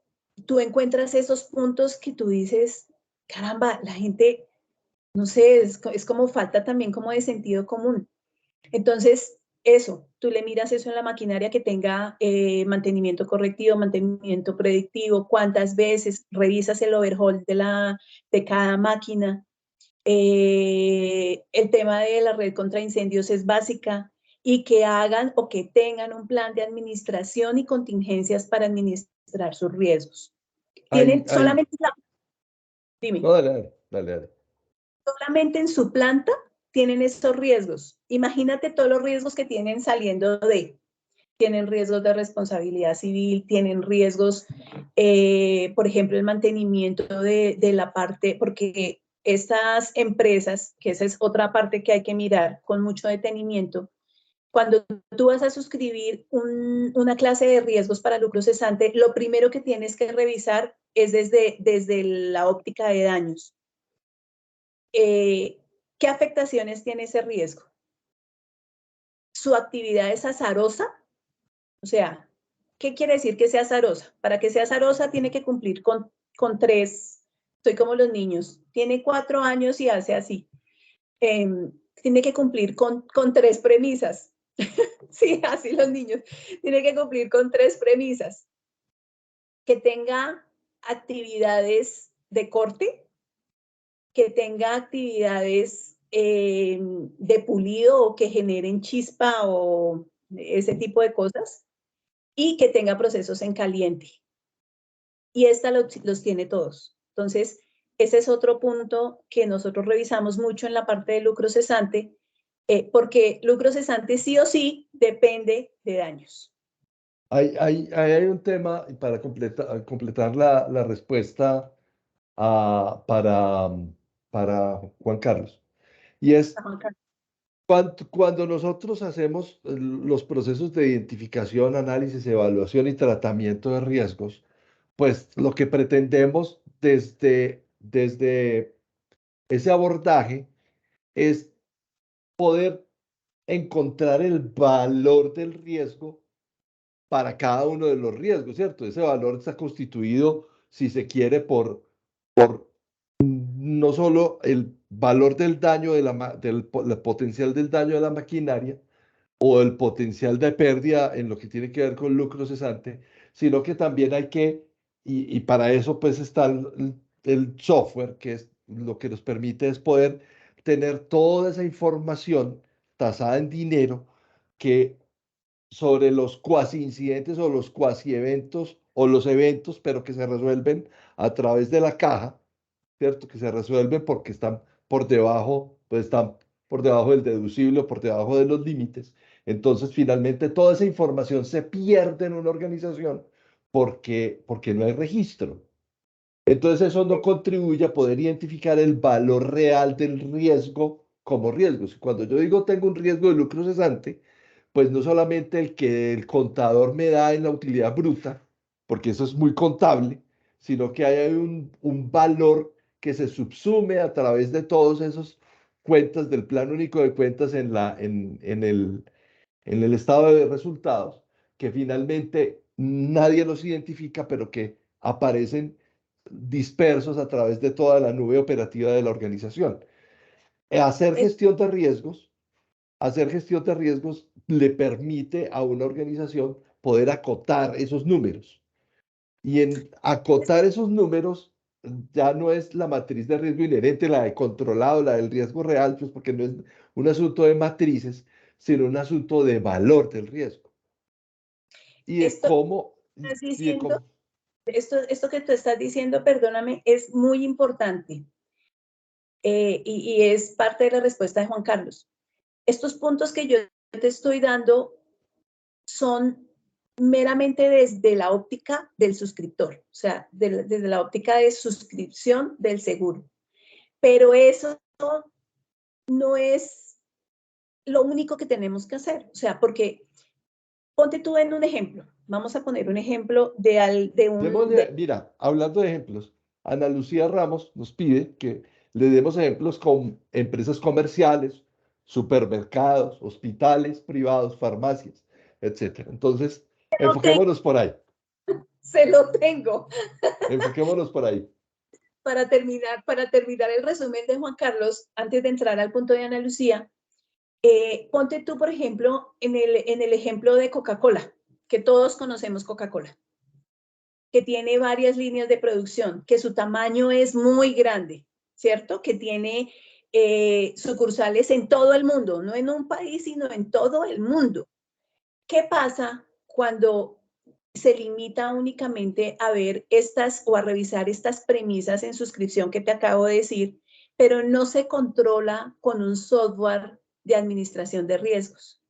tú encuentras esos puntos que tú dices, caramba, la gente, no sé, es como falta también como de sentido común. Entonces, eso, tú le miras eso en la maquinaria que tenga mantenimiento correctivo, mantenimiento predictivo, cuántas veces revisas el overhaul de cada máquina. El tema de la red contra incendios es básica y que hagan o que tengan un plan de administración y contingencias para administrar sus riesgos. Tienen Hay, solamente, dime, no, dale, dale, dale, dale. solamente en su planta tienen estos riesgos. Imagínate todos los riesgos que tienen saliendo tienen riesgos de responsabilidad civil, tienen riesgos, por ejemplo, el mantenimiento de la parte, porque estas empresas, que esa es otra parte que hay que mirar con mucho detenimiento, cuando tú vas a suscribir una clase de riesgos para lucro cesante, lo primero que tienes que revisar es desde la óptica de daños. ¿Qué afectaciones tiene ese riesgo? ¿Su actividad es azarosa? O sea, ¿qué quiere decir que sea azarosa? Para que sea azarosa tiene que cumplir con tres, soy como los niños, tiene 4 años y hace así. Tiene que cumplir con tres premisas. Sí, así los niños. Tiene que cumplir con tres premisas. Que tenga actividades de corte, que tenga actividades de pulido o que generen chispa o ese tipo de cosas y que tenga procesos en caliente. Y esta los tiene todos. Entonces, ese es otro punto que nosotros revisamos mucho en la parte de lucro cesante, porque lucro cesante sí o sí depende de daños. Hay un tema y para completar la respuesta para Juan Carlos. Y es cuando nosotros hacemos los procesos de identificación, análisis, evaluación y tratamiento de riesgos, pues lo que pretendemos desde ese abordaje es poder encontrar el valor del riesgo para cada uno de los riesgos, ¿cierto? Ese valor está constituido, si se quiere, por no solo el valor del daño del potencial del daño de la maquinaria o el potencial de pérdida en lo que tiene que ver con lucro cesante, sino que también hay y para eso pues está el software, que es lo que nos permite es poder tener toda esa información tasada en dinero que sobre los cuasi incidentes o los cuasi eventos o los eventos, pero que se resuelven a través de la caja, ¿cierto? Que se resuelven porque están por debajo, pues están por debajo del deducible o por debajo de los límites. Entonces, finalmente, toda esa información se pierde en una organización porque no hay registro. Entonces, eso no contribuye a poder identificar el valor real del riesgo como riesgo. Cuando yo digo tengo un riesgo de lucro cesante, pues no solamente el que el contador me da en la utilidad bruta, porque eso es muy contable, sino que hay un valor que se subsume a través de todos esos cuentas del Plan Único de Cuentas en el estado de resultados, que finalmente nadie los identifica, pero que aparecen dispersos a través de toda la nube operativa de la organización. Hacer Es, gestión de riesgos Hacer gestión de riesgos le permite a una organización poder acotar esos números. Y en acotar esos números ya no es la matriz de riesgo inherente, la de controlado, la del riesgo real, pues porque no es un asunto de matrices, sino un asunto de valor del riesgo. Y de esto cómo, que estás y de diciendo, cómo, esto que tú estás diciendo, perdóname, es muy importante y es parte de la respuesta de Juan Carlos. Estos puntos que yo te estoy dando son meramente desde la óptica del suscriptor, o sea, desde la óptica de suscripción del seguro. Pero eso no es lo único que tenemos que hacer, o sea, porque ponte tú en un ejemplo. Vamos a poner un ejemplo Mira, hablando de ejemplos, Ana Lucía Ramos nos pide que le demos ejemplos con empresas comerciales, supermercados, hospitales privados, farmacias, etcétera. Entonces, enfoquémonos por ahí. Se lo tengo. Enfoquémonos por ahí. Para terminar el resumen de Juan Carlos, antes de entrar al punto de Ana Lucía, ponte tú, por ejemplo, en el ejemplo de Coca-Cola, que todos conocemos Coca-Cola, que tiene varias líneas de producción, que su tamaño es muy grande, ¿cierto? Que tiene sucursales en todo el mundo, no en un país, sino en todo el mundo. ¿Qué pasa cuando se limita únicamente a ver estas o a revisar estas premisas en suscripción que te acabo de decir, pero no se controla con un software de administración de riesgos,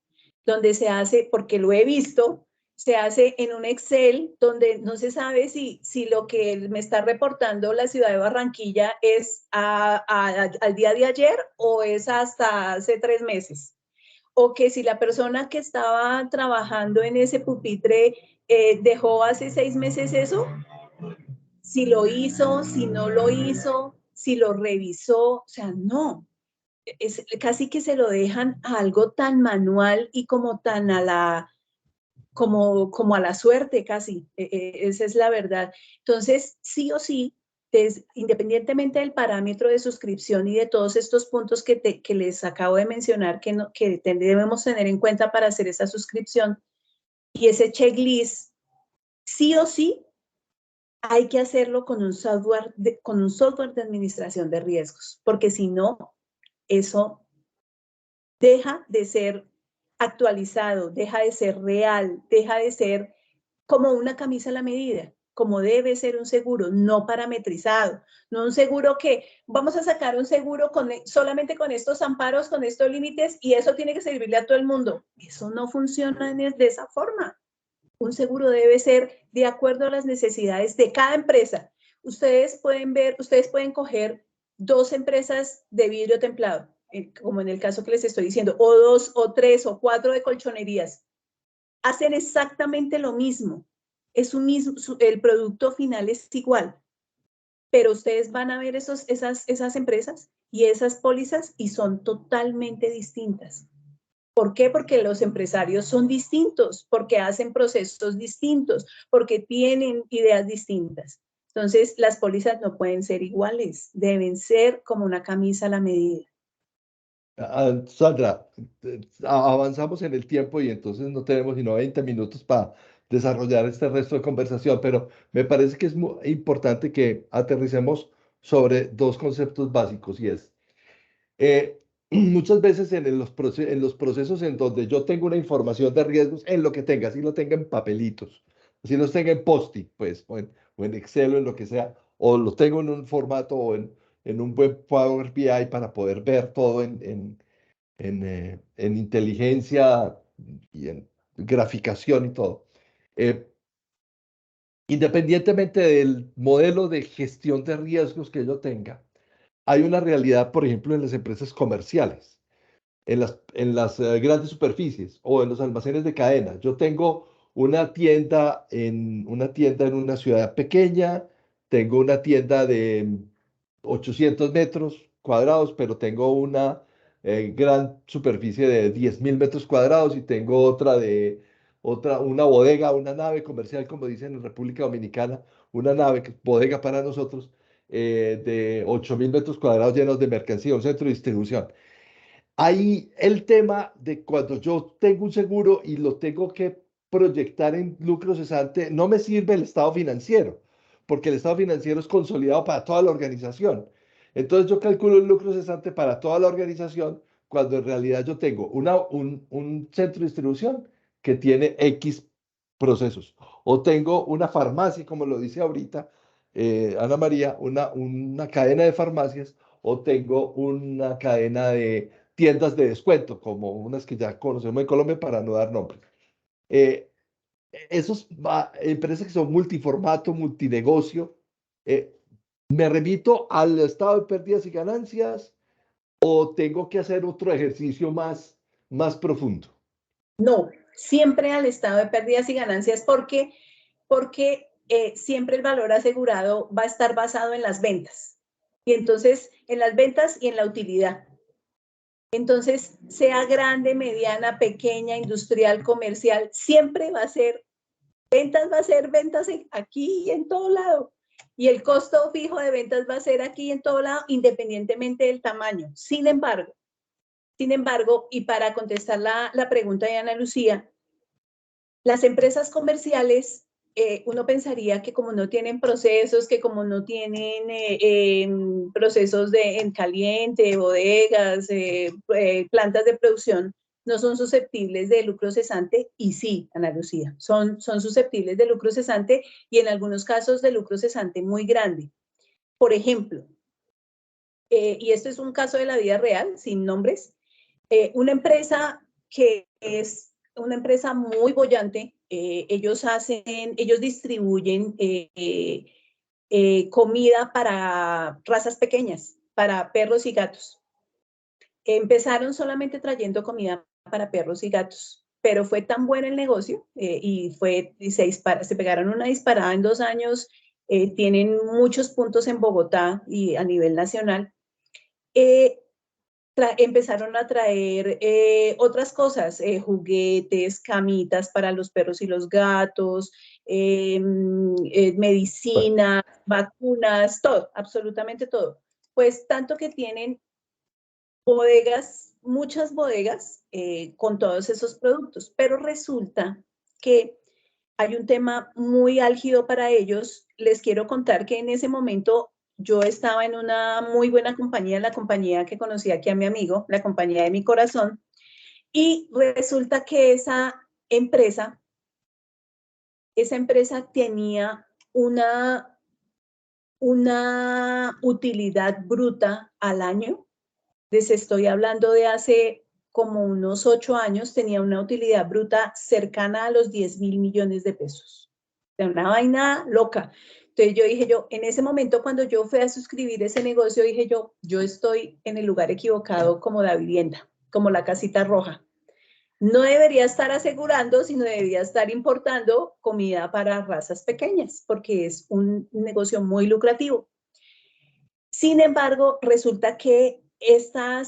donde se hace, porque lo he visto, se hace en un Excel donde no se sabe si lo que me está reportando la ciudad de Barranquilla es al día de ayer o es hasta hace 3 meses. O que si la persona que estaba trabajando en ese pupitre dejó hace 6 meses eso, si lo hizo, si no lo hizo, si lo revisó, o sea, no. Casi que se lo dejan a algo tan manual y como tan como a la suerte casi, esa es la verdad. Entonces, sí o sí, independientemente del parámetro de suscripción y de todos estos puntos que les acabo de mencionar que debemos tener en cuenta para hacer esa suscripción y ese checklist, sí o sí hay que hacerlo con un software de administración de riesgos, porque si no, eso deja de ser actualizado, deja de ser real, deja de ser como una camisa a la medida, como debe ser un seguro, no parametrizado, no un seguro que vamos a sacar un seguro solamente con estos amparos, con estos límites y eso tiene que servirle a todo el mundo. Eso no funciona de esa forma. Un seguro debe ser de acuerdo a las necesidades de cada empresa. Ustedes pueden coger 2 empresas de vidrio templado, como en el caso que les estoy diciendo, o 2, o 3, o 4 de colchonerías. Hacen exactamente lo mismo. El producto final es igual, pero ustedes van a ver esas empresas y esas pólizas y son totalmente distintas. ¿Por qué? Porque los empresarios son distintos, porque hacen procesos distintos, porque tienen ideas distintas. Entonces, las pólizas no pueden ser iguales, deben ser como una camisa a la medida. Sandra, avanzamos en el tiempo y entonces no tenemos sino 20 minutos para desarrollar este resto de conversación, pero me parece que es muy importante que aterricemos sobre dos conceptos básicos y es, muchas veces en los procesos en donde yo tengo una información de riesgos, en lo que tenga, si lo tenga en papelitos, si los tenga en Post-it, pues, o en Excel o en lo que sea, o lo tengo en un formato en un buen Power BI para poder ver todo en inteligencia y en graficación y todo. Eh, Independientemente del modelo de gestión de riesgos que yo tenga, hay una realidad, por ejemplo, en las empresas comerciales, en las grandes superficies o en los almacenes de cadena. Yo tengo una tienda en una ciudad pequeña, tengo una tienda de 800 metros cuadrados, pero tengo una gran superficie de 10.000 metros cuadrados y tengo una bodega, una nave comercial, como dicen en República Dominicana, una nave, bodega para nosotros, de 8.000 metros cuadrados llenos de mercancía, un centro de distribución. Ahí el tema de cuando yo tengo un seguro y lo tengo que proyectar en lucro cesante, no me sirve el estado financiero, porque el estado financiero es consolidado para toda la organización. Entonces yo calculo el lucro cesante para toda la organización cuando en realidad yo tengo un centro de distribución que tiene X procesos. O tengo una farmacia, como lo dice ahorita Ana María, una cadena de farmacias, o tengo una cadena de tiendas de descuento, como unas que ya conocemos en Colombia para no dar nombres. Eh, Esos empresas que son multiformato, multinegocio, eh, ¿me remito al estado de pérdidas y ganancias o tengo que hacer otro ejercicio más profundo? No, siempre al estado de pérdidas y ganancias porque siempre el valor asegurado va a estar basado en las ventas. Y entonces, en las ventas y en la utilidad. Entonces, sea grande, mediana, pequeña, industrial, comercial, siempre va a ser ventas aquí y en todo lado. Y el costo fijo de ventas va a ser aquí y en todo lado, independientemente del tamaño. Sin embargo, y para contestar la pregunta de Ana Lucía, las empresas comerciales, uno pensaría que como no tienen procesos, que como no tienen procesos en caliente, bodegas, plantas de producción, no son susceptibles de lucro cesante, y sí, Ana Lucía, son susceptibles de lucro cesante y en algunos casos de lucro cesante muy grande. Por ejemplo, y esto es un caso de la vida real, sin nombres, una empresa que es una empresa muy bollante, ellos distribuyen comida para razas pequeñas, para perros y gatos. Empezaron solamente trayendo comida para perros y gatos, pero fue tan bueno el negocio y se pegaron una disparada en 2 años, tienen muchos puntos en Bogotá y a nivel nacional. Empezaron a traer otras cosas, juguetes, camitas para los perros y los gatos, Bueno, medicinas, vacunas, todo, absolutamente todo. Pues tanto que tienen bodegas, muchas bodegas con todos esos productos, pero resulta que hay un tema muy álgido para ellos. Les quiero contar que en ese momento yo estaba en una muy buena compañía, la compañía que conocí aquí a mi amigo, la compañía de mi corazón, y resulta que esa empresa tenía una utilidad bruta al año. Les estoy hablando de hace como unos 8 años, tenía una utilidad bruta cercana a los 10.000 millones de pesos. O sea, una vaina loca. Entonces yo dije en ese momento cuando yo fui a suscribir ese negocio, dije yo estoy en el lugar equivocado como la vivienda, como la casita roja. No debería estar asegurando, sino debería estar importando comida para razas pequeñas, porque es un negocio muy lucrativo. Sin embargo, resulta que esta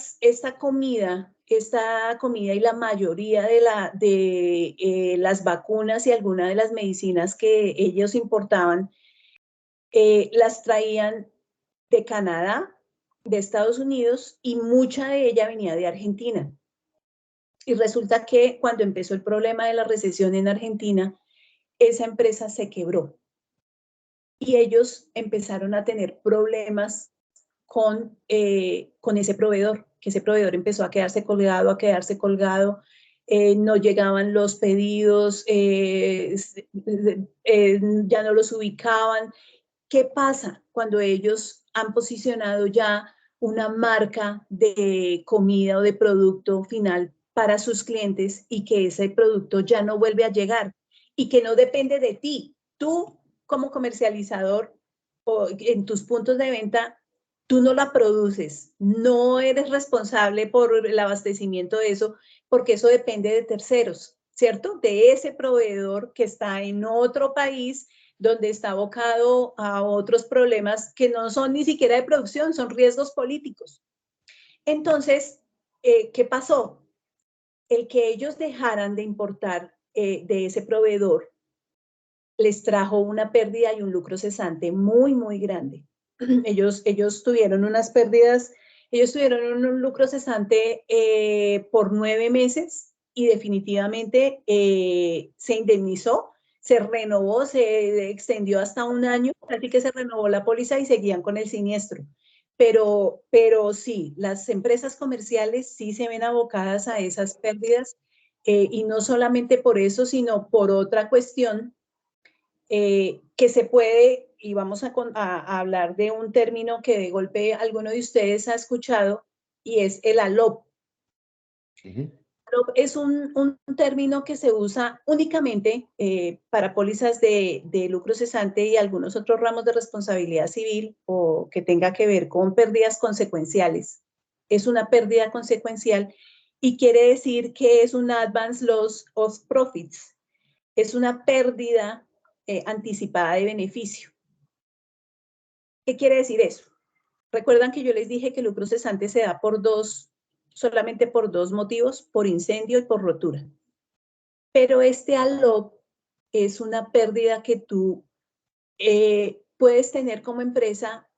comida y la mayoría de las vacunas y algunas de las medicinas que ellos importaban, las traían de Canadá, de Estados Unidos, y mucha de ella venía de Argentina. Y resulta que cuando empezó el problema de la recesión en Argentina, esa empresa se quebró y ellos empezaron a tener problemas con ese proveedor, que ese proveedor empezó a quedarse colgado, no llegaban los pedidos, ya no los ubicaban. ¿Qué pasa cuando ellos han posicionado ya una marca de comida o de producto final para sus clientes y que ese producto ya no vuelve a llegar y que no depende de ti? Tú como comercializador o en tus puntos de venta, tú no la produces, no eres responsable por el abastecimiento de eso, porque eso depende de terceros, ¿cierto? De ese proveedor que está en otro país donde está abocado a otros problemas que no son ni siquiera de producción, son riesgos políticos. Entonces, ¿qué pasó? El que ellos dejaran de importar de ese proveedor les trajo una pérdida y un lucro cesante muy, muy grande. Ellos tuvieron unas pérdidas, ellos tuvieron un lucro cesante por 9 meses y definitivamente se indemnizó, se renovó, se extendió hasta 1 año, así que se renovó la póliza y seguían con el siniestro. Pero sí, las empresas comerciales sí se ven abocadas a esas pérdidas y no solamente por eso, sino por otra cuestión que se puede, y vamos a hablar de un término que de golpe alguno de ustedes ha escuchado, y es el ALOP. ujú. ALOP es un término que se usa únicamente para pólizas de lucro cesante y algunos otros ramos de responsabilidad civil o que tenga que ver con pérdidas consecuenciales. Es una pérdida consecuencial y quiere decir que es un advance loss of profits, es una pérdida anticipada de beneficio. ¿Qué quiere decir eso? Recuerdan que yo les dije que el lucro cesante se da solamente por dos motivos, por incendio y por rotura. Pero este ALOP es una pérdida que tú puedes tener como empresa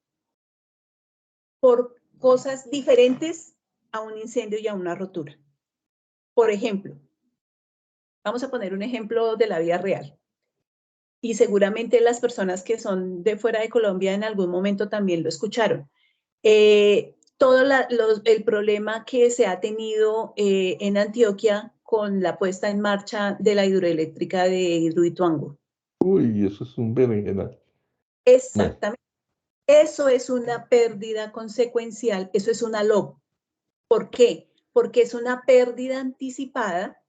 por cosas diferentes a un incendio y a una rotura. Por ejemplo, vamos a poner un ejemplo de la vida real. Y seguramente las personas que son de fuera de Colombia en algún momento también lo escucharon. El problema que se ha tenido en Antioquia con la puesta en marcha de la hidroeléctrica de Hidroituango. Uy, eso es un berenjenal. Exactamente. Eso es una pérdida consecuencial, eso es una LOP. ¿Por qué? Porque es una pérdida anticipada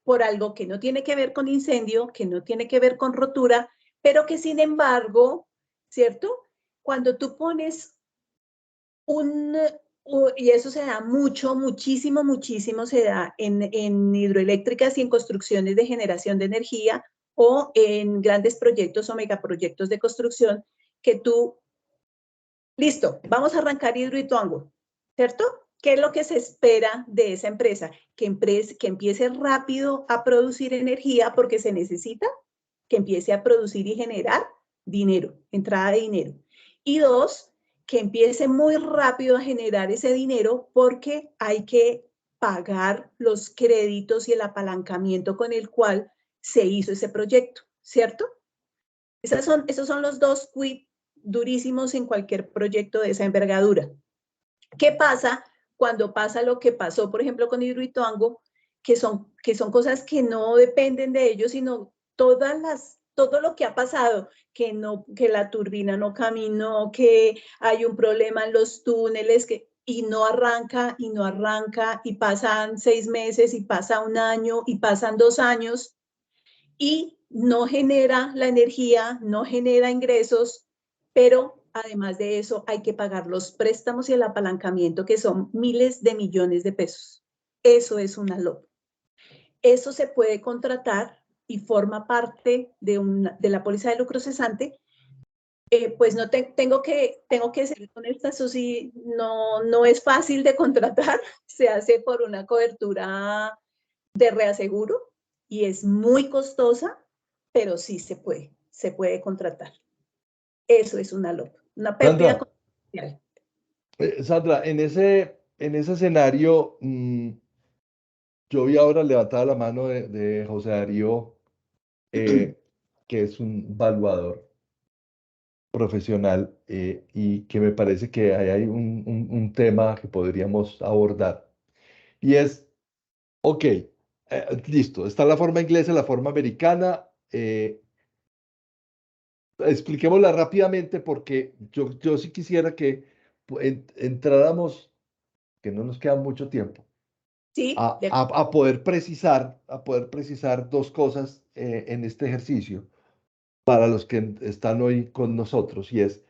por algo que no tiene que ver con incendio, que no tiene que ver con rotura, pero que sin embargo, ¿cierto? Cuando tú pones y eso se da muchísimo se da en hidroeléctricas y en construcciones de generación de energía o en grandes proyectos o megaproyectos de construcción que tú, listo, vamos a arrancar Hidroituango, ¿cierto? ¿Qué es lo que se espera de esa empresa? Que empiece rápido a producir energía porque se necesita, que empiece a producir y generar dinero, entrada de dinero. Y dos, que empiece muy rápido a generar ese dinero porque hay que pagar los créditos y el apalancamiento con el cual se hizo ese proyecto, ¿cierto? Esos son los dos quid durísimos en cualquier proyecto de esa envergadura. ¿Qué pasa cuando pasa lo que pasó, por ejemplo, con Hidroituango, que son cosas que no dependen de ellos, sino todo lo que ha pasado, que la turbina no caminó, que hay un problema en los túneles, y no arranca, y no arranca, y pasan 6 meses, y pasa un año, y pasan 2 años, y no genera la energía, no genera ingresos, pero además de eso hay que pagar los préstamos y el apalancamiento, que son miles de millones de pesos. Eso es una LOP. Eso se puede contratar y forma parte de la póliza de lucro cesante. Pues no tengo que ser honesta, eso sí, no es fácil de contratar, se hace por una cobertura de reaseguro y es muy costosa, pero sí se puede contratar. Eso es una LOP, una pérdida Sandra, comercial. Sandra, en ese escenario, yo vi ahora levantada la mano de José Darío, que es un valuador profesional, y que me parece que ahí hay un tema que podríamos abordar. Y es, ok, listo, está la forma inglesa, la forma americana. Expliquémosla rápidamente porque yo sí quisiera que entráramos, que no nos queda mucho tiempo, Sí, a poder precisar dos cosas en este ejercicio para los que están hoy con nosotros, y es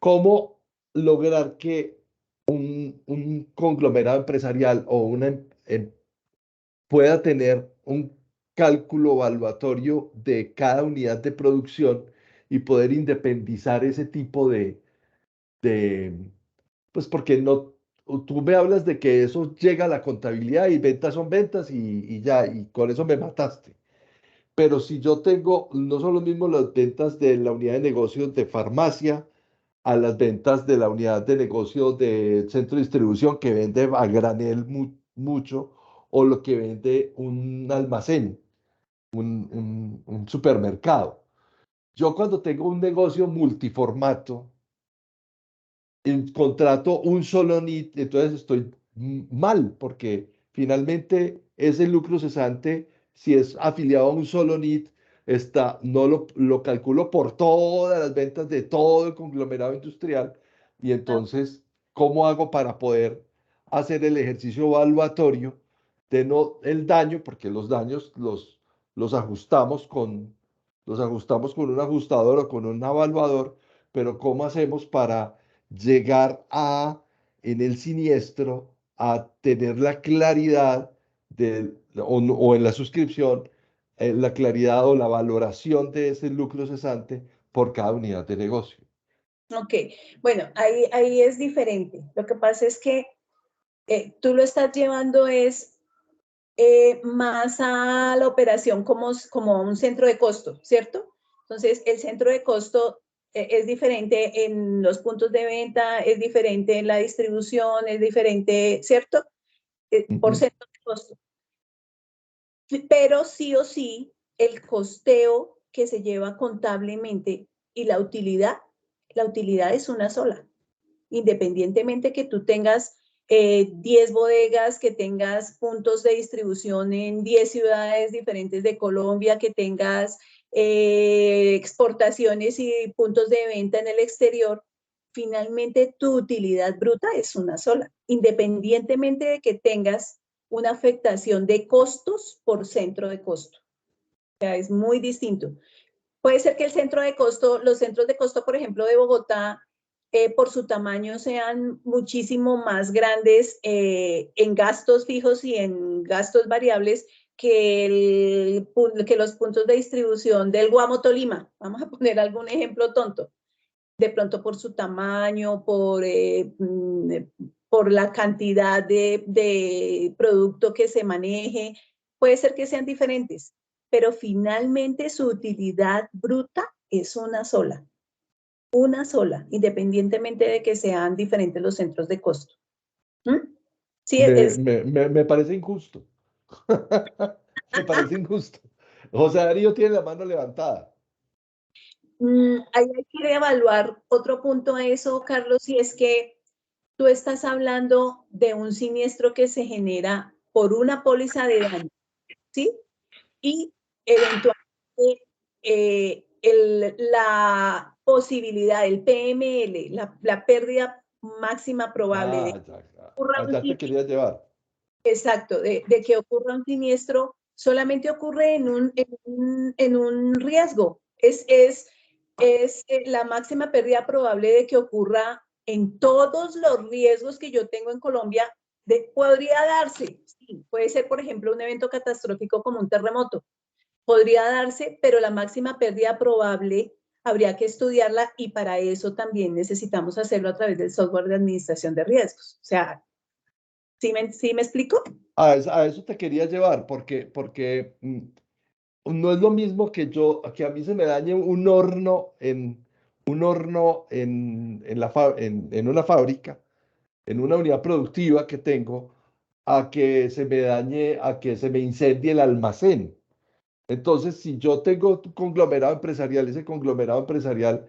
cómo lograr que un conglomerado empresarial o pueda tener un cálculo evaluatorio de cada unidad de producción y poder independizar ese tipo de, pues porque no, tú me hablas de que eso llega a la contabilidad y ventas son ventas y ya, y con eso me mataste. Pero si yo tengo, no son lo mismo las ventas de la unidad de negocios de farmacia a las ventas de la unidad de negocio de centro de distribución que vende a granel mucho, o lo que vende un almacén, un supermercado. Yo cuando tengo un negocio multiformato, contrato un solo NIT, entonces estoy mal, porque finalmente ese lucro cesante, si es afiliado a un solo NIT, no lo calculo por todas las ventas de todo el conglomerado industrial, y entonces, ¿cómo hago para poder hacer el ejercicio evaluatorio de no el daño, porque los daños los los ajustamos con un ajustador o con un evaluador, pero cómo hacemos para llegar a, en el siniestro, a tener la claridad o en la suscripción, la claridad o la valoración de ese lucro cesante por cada unidad de negocio. Ok, bueno, ahí es diferente. Lo que pasa es que tú lo estás llevando más a la operación como un centro de costo, ¿cierto? Entonces, el centro de costo es diferente en los puntos de venta, es diferente en la distribución, es diferente, ¿cierto? Por centro de costo. Pero sí o sí, el costeo que se lleva contablemente y la utilidad es una sola. Independientemente que tú tengas 10 bodegas, que tengas puntos de distribución en 10 ciudades diferentes de Colombia, que tengas exportaciones y puntos de venta en el exterior, finalmente tu utilidad bruta es una sola, independientemente de que tengas una afectación de costos por centro de costo. O sea, es muy distinto. Puede ser que el centro de costo, los centros de costo, por ejemplo, de Bogotá, por su tamaño sean muchísimo más grandes en gastos fijos y en gastos variables que los puntos de distribución del Guamo Tolima. Vamos a poner algún ejemplo tonto. De pronto por su tamaño, por la cantidad de producto que se maneje, puede ser que sean diferentes, pero finalmente su utilidad bruta es una sola, independientemente de que sean diferentes los centros de costo. ¿Mm? Sí, Me parece injusto. Me parece injusto. José Darío tiene la mano levantada. Ahí hay que evaluar otro punto a eso, Carlos, y es que tú estás hablando de un siniestro que se genera por una póliza de daño, ¿sí? Y eventualmente la posibilidad, el PML, la pérdida máxima probable de que ocurra un Ya te siniestro, quería llevar. exacto, de que ocurra un siniestro, solamente ocurre en un riesgo. Es la máxima pérdida probable de que ocurra en todos los riesgos que yo tengo en Colombia. Podría darse, sí, puede ser, por ejemplo, un evento catastrófico como un terremoto. Podría darse, pero la máxima pérdida probable habría que estudiarla y para eso también necesitamos hacerlo a través del software de administración de riesgos. O sea, ¿sí me explico? A eso te quería llevar, porque no es lo mismo que a mí se me dañe un horno en una fábrica, en una unidad productiva que tengo, a que se me dañe, a que se me incendie el almacén. Entonces, si yo tengo un conglomerado empresarial, ese conglomerado empresarial,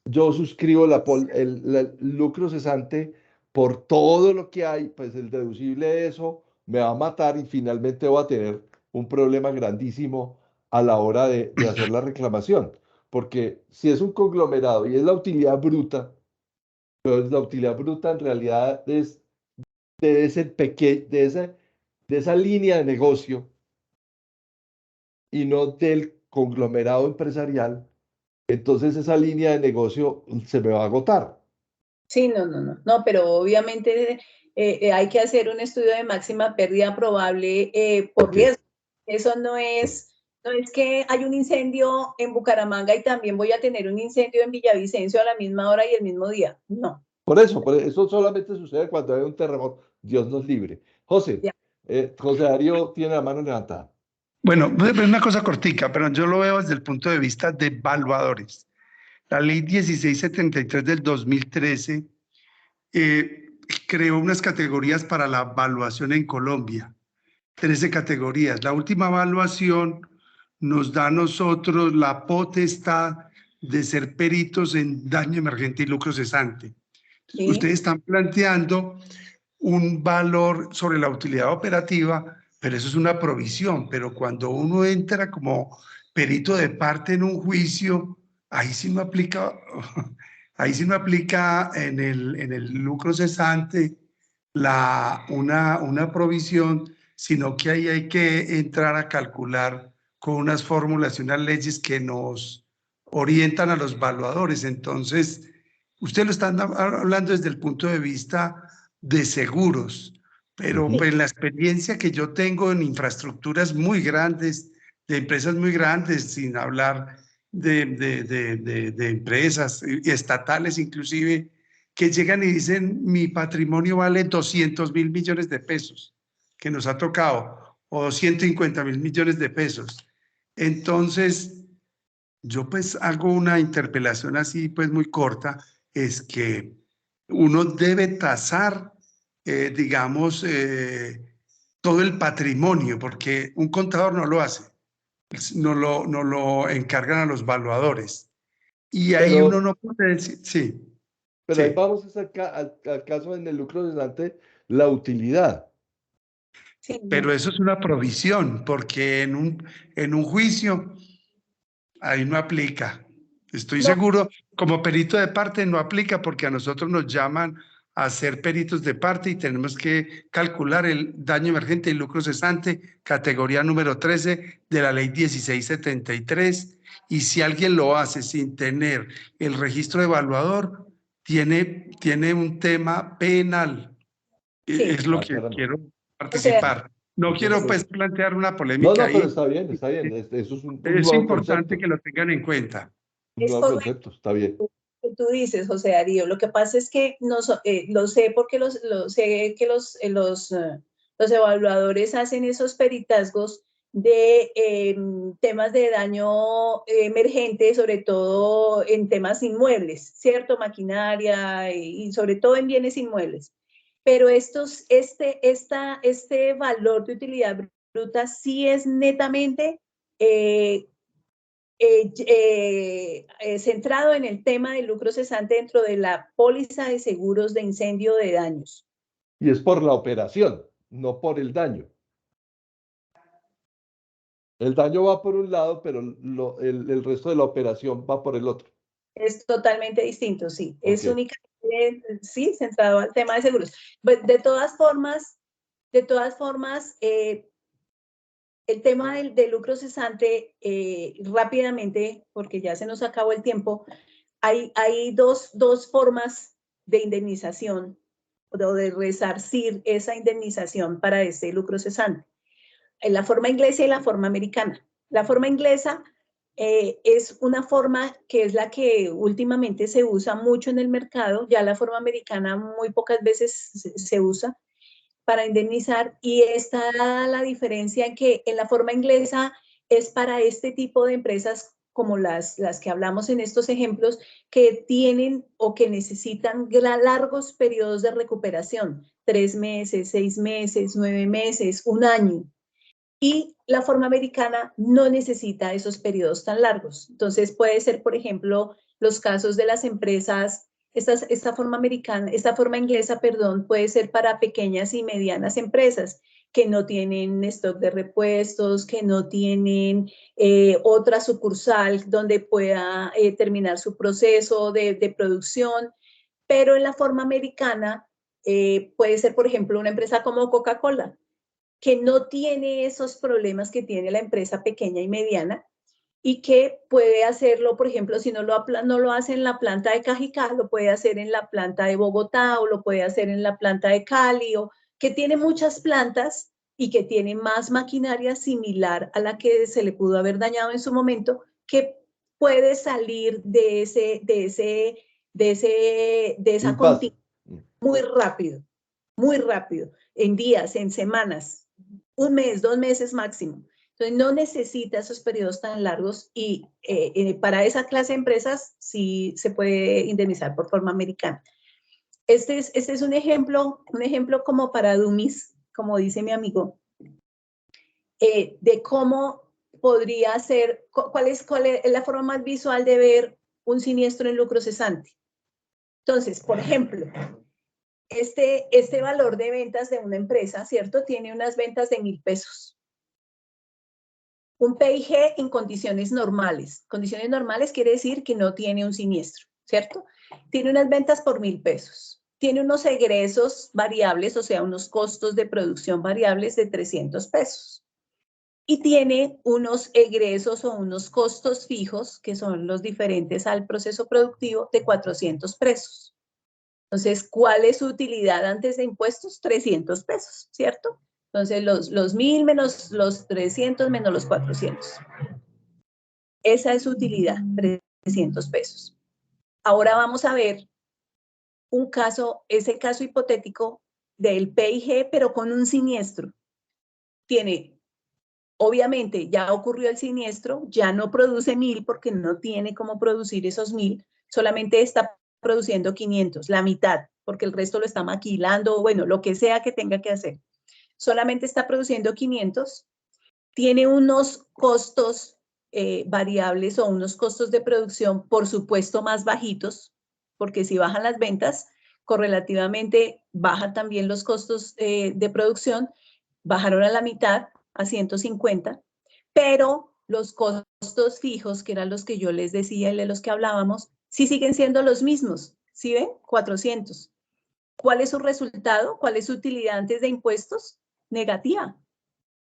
yo suscribo el lucro cesante por todo lo que hay, pues el deducible de eso me va a matar y finalmente voy a tener un problema grandísimo a la hora de hacer la reclamación. Porque si es un conglomerado y es la utilidad bruta, pues la utilidad bruta en realidad es de de esa línea de negocio y no del conglomerado empresarial, entonces esa línea de negocio se me va a agotar. Sí, no, pero obviamente hay que hacer un estudio de máxima pérdida probable por Ok, riesgo. Eso no es que hay un incendio en Bucaramanga y también voy a tener un incendio en Villavicencio a la misma hora y el mismo día. No. por eso solamente sucede cuando hay un terremoto. Dios nos libre. José, Ya. José Darío tiene la mano levantada. Bueno, es una cosa cortica, pero yo lo veo desde el punto de vista de evaluadores. La ley 1673 del 2013 creó unas categorías para la evaluación en Colombia, 13 categorías. La última evaluación nos da a nosotros la potestad de ser peritos en daño emergente y lucro cesante. ¿Sí? Ustedes están planteando un valor sobre la utilidad operativa, pero eso es una provisión. Pero cuando uno entra como perito de parte en un juicio, ahí sí no aplica, ahí sí no aplica en el lucro cesante una provisión, sino que ahí hay que entrar a calcular con unas fórmulas y unas leyes que nos orientan a los evaluadores. Entonces, usted lo están hablando desde el punto de vista de seguros, pero pues la experiencia que yo tengo en infraestructuras muy grandes, de empresas muy grandes, sin hablar de empresas estatales inclusive, que llegan y dicen, mi patrimonio vale 200.000 millones de pesos, que nos ha tocado, o 250.000 millones de pesos. Entonces, yo pues hago una interpelación así pues muy corta, es que uno debe tasar, digamos, todo el patrimonio, porque un contador no lo hace, no lo encargan a los valuadores. Y ahí uno Pero, no puede decir, sí, pero ahí sí, vamos es al caso en el lucro cesante, la utilidad. Sí, pero eso es una provisión, porque en un juicio ahí no aplica. Estoy no, seguro, como perito de parte no aplica porque a nosotros nos llaman a ser peritos de parte y tenemos que calcular el daño emergente y lucro cesante, categoría número 13 de la ley 1673. Y si alguien lo hace sin tener el registro evaluador, tiene un tema penal. sí, Es lo Ah, que caramba. quiero o sea, participar. No Eso quiero es, pues plantear una no, polémica no, pero ahí. está bien, está bien. Eso es un Es nuevo importante que concepto. lo tengan en cuenta. Un es nuevo correcto concepto, está bien. que tú dices, José Darío. Lo que pasa es que lo sé porque lo sé que los evaluadores hacen esos peritazgos de temas de daño emergente, sobre todo en temas inmuebles, ¿cierto? Maquinaria y sobre todo en bienes inmuebles. Pero este valor de utilidad bruta sí es netamente eh, centrado en el tema del lucro cesante dentro de la póliza de seguros de incendio de daños. Y es por la operación, no por el daño. El daño va por un lado, pero el resto de la operación va por el otro. Es totalmente distinto, sí. Ok. Es únicamente, sí, centrado al tema de seguros. De todas formas, el tema del lucro cesante, rápidamente, porque ya se nos acabó el tiempo, hay dos formas de indemnización o de resarcir esa indemnización para ese lucro cesante. En la forma inglesa y la forma americana. La forma inglesa es una forma que es la que últimamente se usa mucho en el mercado, ya la forma americana muy pocas veces se usa para indemnizar, y está la diferencia en que en la forma inglesa es para este tipo de empresas como las que hablamos en estos ejemplos, que tienen o que necesitan largos periodos de recuperación, 3 meses, 6 meses, 9 meses, un año. Y la forma americana no necesita esos periodos tan largos. Entonces puede ser, por ejemplo, los casos de las empresas, esta forma americana, esta forma inglesa, perdón, puede ser para pequeñas y medianas empresas que no tienen stock de repuestos, que no tienen otra sucursal donde pueda terminar su proceso de producción. Pero en la forma americana puede ser, por ejemplo, una empresa como Coca-Cola, que no tiene esos problemas que tiene la empresa pequeña y mediana, y que puede hacerlo, por ejemplo, si no lo hace en la planta de Cajicá, lo puede hacer en la planta de Bogotá o lo puede hacer en la planta de Cali, o que tiene muchas plantas y que tiene más maquinaria similar a la que se le pudo haber dañado en su momento, que puede salir de esa Impasse. contingencia muy rápido, en días, en semanas, un mes, 2 meses máximo. Entonces, no necesita esos periodos tan largos, y para esa clase de empresas sí se puede indemnizar por forma americana. Este es un ejemplo como para dummies, como dice mi amigo, de cómo podría ser, cuál es la forma más visual de ver un siniestro en lucro cesante. Entonces, por ejemplo, este valor de ventas de una empresa, ¿cierto? Tiene unas ventas de 1,000 pesos. Un PIG en condiciones normales. Condiciones normales quiere decir que no tiene un siniestro, ¿cierto? Tiene unas ventas por 1,000 pesos. Tiene unos egresos variables, o sea, unos costos de producción variables de 300 pesos. Y tiene unos egresos o unos costos fijos, que son los diferentes al proceso productivo, de 400 pesos. Entonces, ¿cuál es su utilidad antes de impuestos? 300 pesos, ¿cierto? Entonces, los 1000 menos los 300 menos los 400. Esa es su utilidad, 300 pesos. Ahora vamos a ver un caso, ese caso hipotético del PIG, pero con un siniestro. Obviamente, ya ocurrió el siniestro, ya no produce 1000 porque no tiene cómo producir esos 1000, solamente está produciendo 500, la mitad, porque el resto lo está maquilando, bueno, lo que sea que tenga que hacer. Solamente está produciendo 500, tiene unos costos variables o unos costos de producción, por supuesto, más bajitos, porque si bajan las ventas, correlativamente bajan también los costos de producción, bajaron a la mitad, a 150, pero los costos fijos, que eran los que yo les decía y de los que hablábamos, sí siguen siendo los mismos, ¿sí ven? 400. ¿Cuál es su resultado? ¿Cuál es su utilidad antes de impuestos? Negativa,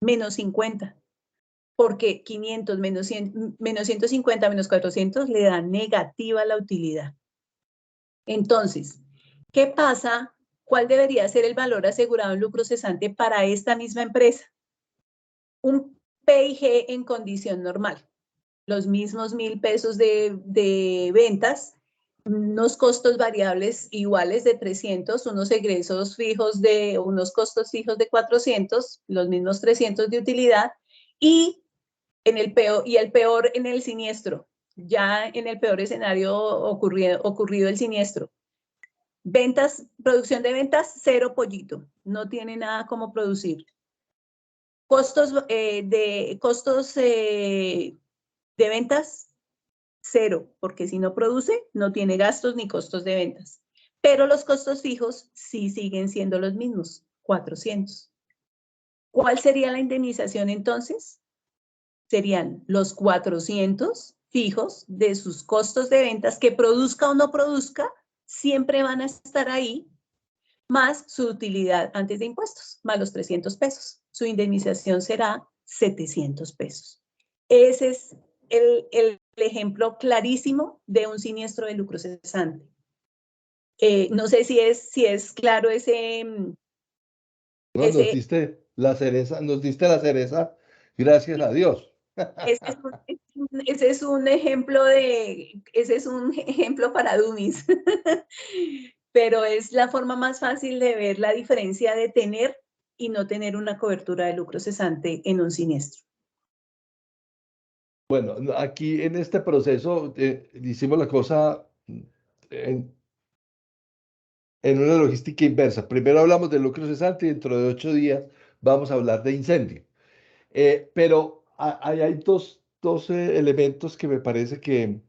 menos 50. Porque 500 menos 150 menos 400 le da negativa la utilidad. Entonces, ¿qué pasa? ¿Cuál debería ser el valor asegurado en lucro cesante para esta misma empresa? Un PIG en condición normal. Los mismos 1000 pesos de ventas, unos costos variables iguales de 300, unos egresos fijos unos costos fijos de 400, los mismos 300 de utilidad y el peor en el siniestro, ya en el peor escenario ocurrido el siniestro. Ventas, producción de ventas, cero pollito, no tiene nada como producir. Costos de ventas, cero, porque si no produce, no tiene gastos ni costos de ventas. Pero los costos fijos sí siguen siendo los mismos, 400. ¿Cuál sería la indemnización entonces? Serían los 400 fijos de sus costos de ventas, que produzca o no produzca, siempre van a estar ahí, más su utilidad antes de impuestos, más los 300 pesos. Su indemnización será 700 pesos. Ese es el ejemplo clarísimo de un siniestro de lucro cesante. No sé si es claro ese... No, nos diste la cereza, gracias a Dios. Ese es un ejemplo para dummies. Pero es la forma más fácil de ver la diferencia de tener y no tener una cobertura de lucro cesante en un siniestro. Bueno, aquí en este proceso hicimos la cosa en una logística inversa. Primero hablamos de lucro cesante y dentro de 8 días vamos a hablar de incendio. Pero hay dos elementos que me parece que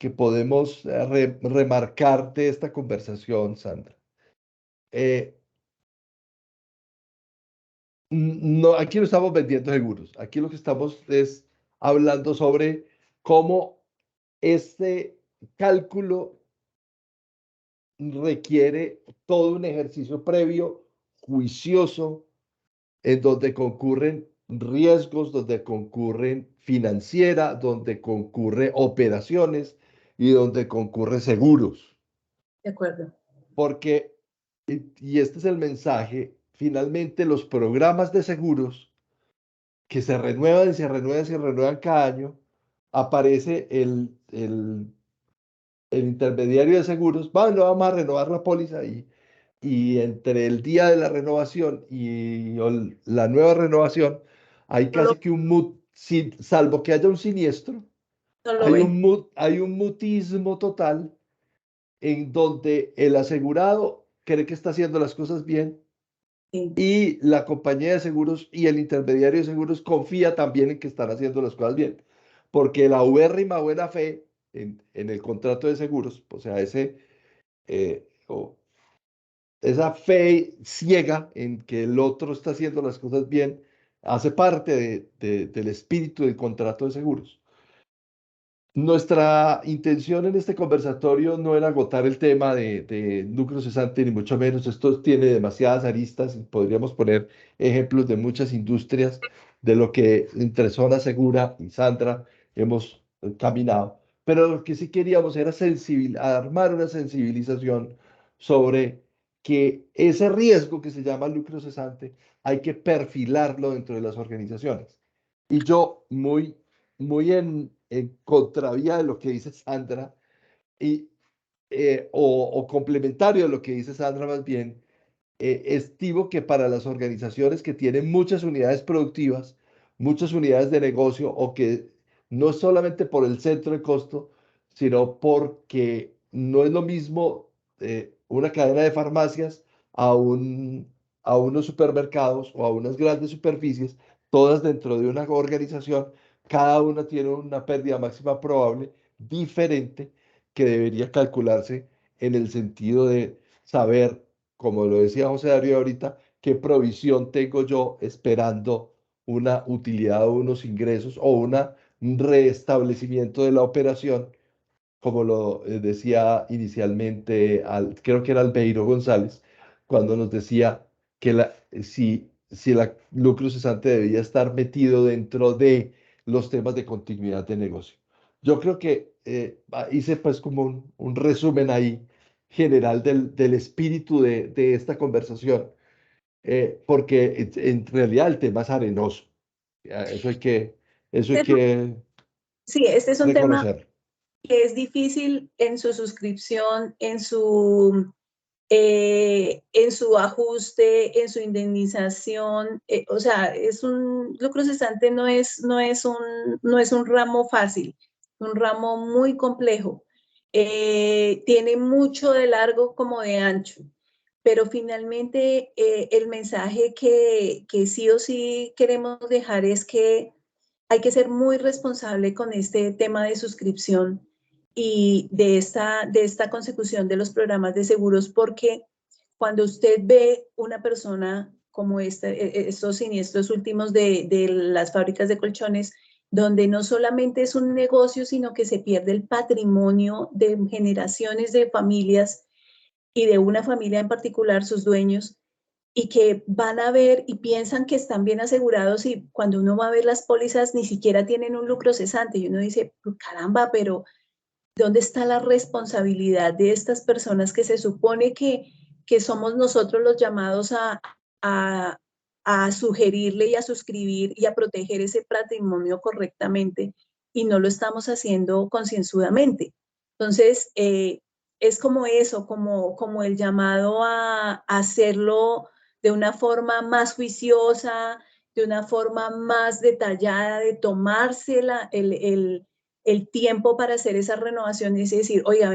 podemos remarcar de esta conversación, Sandra. No, aquí no estamos vendiendo seguros. Aquí lo que estamos es hablando sobre cómo este cálculo requiere todo un ejercicio previo, juicioso, en donde concurren riesgos, donde concurren financiera, donde concurre operaciones y donde concurre seguros. De acuerdo. Porque, y este es el mensaje, finalmente los programas de seguros que se renuevan y se renuevan y se renuevan cada año, aparece el intermediario de seguros, bueno, vamos a renovar la póliza y entre el día de la renovación y la nueva renovación, hay No lo, casi que salvo que haya un siniestro, no lo ven. hay un mutismo total en donde el asegurado cree que está haciendo las cosas bien Sí, y la compañía de seguros y el intermediario de seguros confía también en que están haciendo las cosas bien, porque la ubérrima buena fe en el contrato de seguros, o sea, esa fe ciega en que el otro está haciendo las cosas bien, hace parte del espíritu del contrato de seguros. Nuestra intención en este conversatorio no era agotar el tema de lucro cesante, ni mucho menos. Esto tiene demasiadas aristas. Podríamos poner ejemplos de muchas industrias de lo que entre Zona Segura y Sandra hemos caminado. Pero lo que sí queríamos era armar una sensibilización sobre que ese riesgo que se llama lucro cesante hay que perfilarlo dentro de las organizaciones. Y yo, muy en contravía de lo que dice Sandra, y, o complementario de lo que dice Sandra más bien, estimo que para las organizaciones que tienen muchas unidades productivas, muchas unidades de negocio, o que no es solamente por el centro de costo, sino porque no es lo mismo una cadena de farmacias a, a unos supermercados o a unas grandes superficies, todas dentro de una organización, cada una tiene una pérdida máxima probable diferente que debería calcularse en el sentido de saber, como lo decía José Darío ahorita, qué provisión tengo yo esperando una utilidad o unos ingresos o un restablecimiento de la operación, como lo decía inicialmente, creo que era Albeiro González, cuando nos decía que si el lucro cesante debía estar metido dentro de los temas de continuidad de negocio. Yo creo que hice pues como un resumen ahí general del espíritu de esta conversación, porque en realidad el tema es arenoso. Eso eso hay que Sí, este es un tema reconocerlo. que es difícil en su suscripción, en su ajuste, en su indemnización. O sea, es un lucro cesante no es un ramo fácil, un ramo muy complejo. Tiene mucho de largo como de ancho, pero finalmente el mensaje que sí o sí queremos dejar es que hay que ser muy responsable con este tema de suscripción y de esta consecución de los programas de seguros, porque cuando usted ve una persona como estos siniestros últimos de las fábricas de colchones, donde no solamente es un negocio, sino que se pierde el patrimonio de generaciones de familias y de una familia en particular, sus dueños, y que van a ver y piensan que están bien asegurados y cuando uno va a ver las pólizas ni siquiera tienen un lucro cesante y uno dice, caramba, pero ¿dónde está la responsabilidad de estas personas que se supone que somos nosotros los llamados a, a sugerirle y a suscribir y a proteger ese patrimonio correctamente y no lo estamos haciendo concienzudamente? Entonces, es como eso, como el llamado a hacerlo de una forma más juiciosa, de una forma más detallada, de tomarse el tiempo para hacer esa renovación y decir, oiga,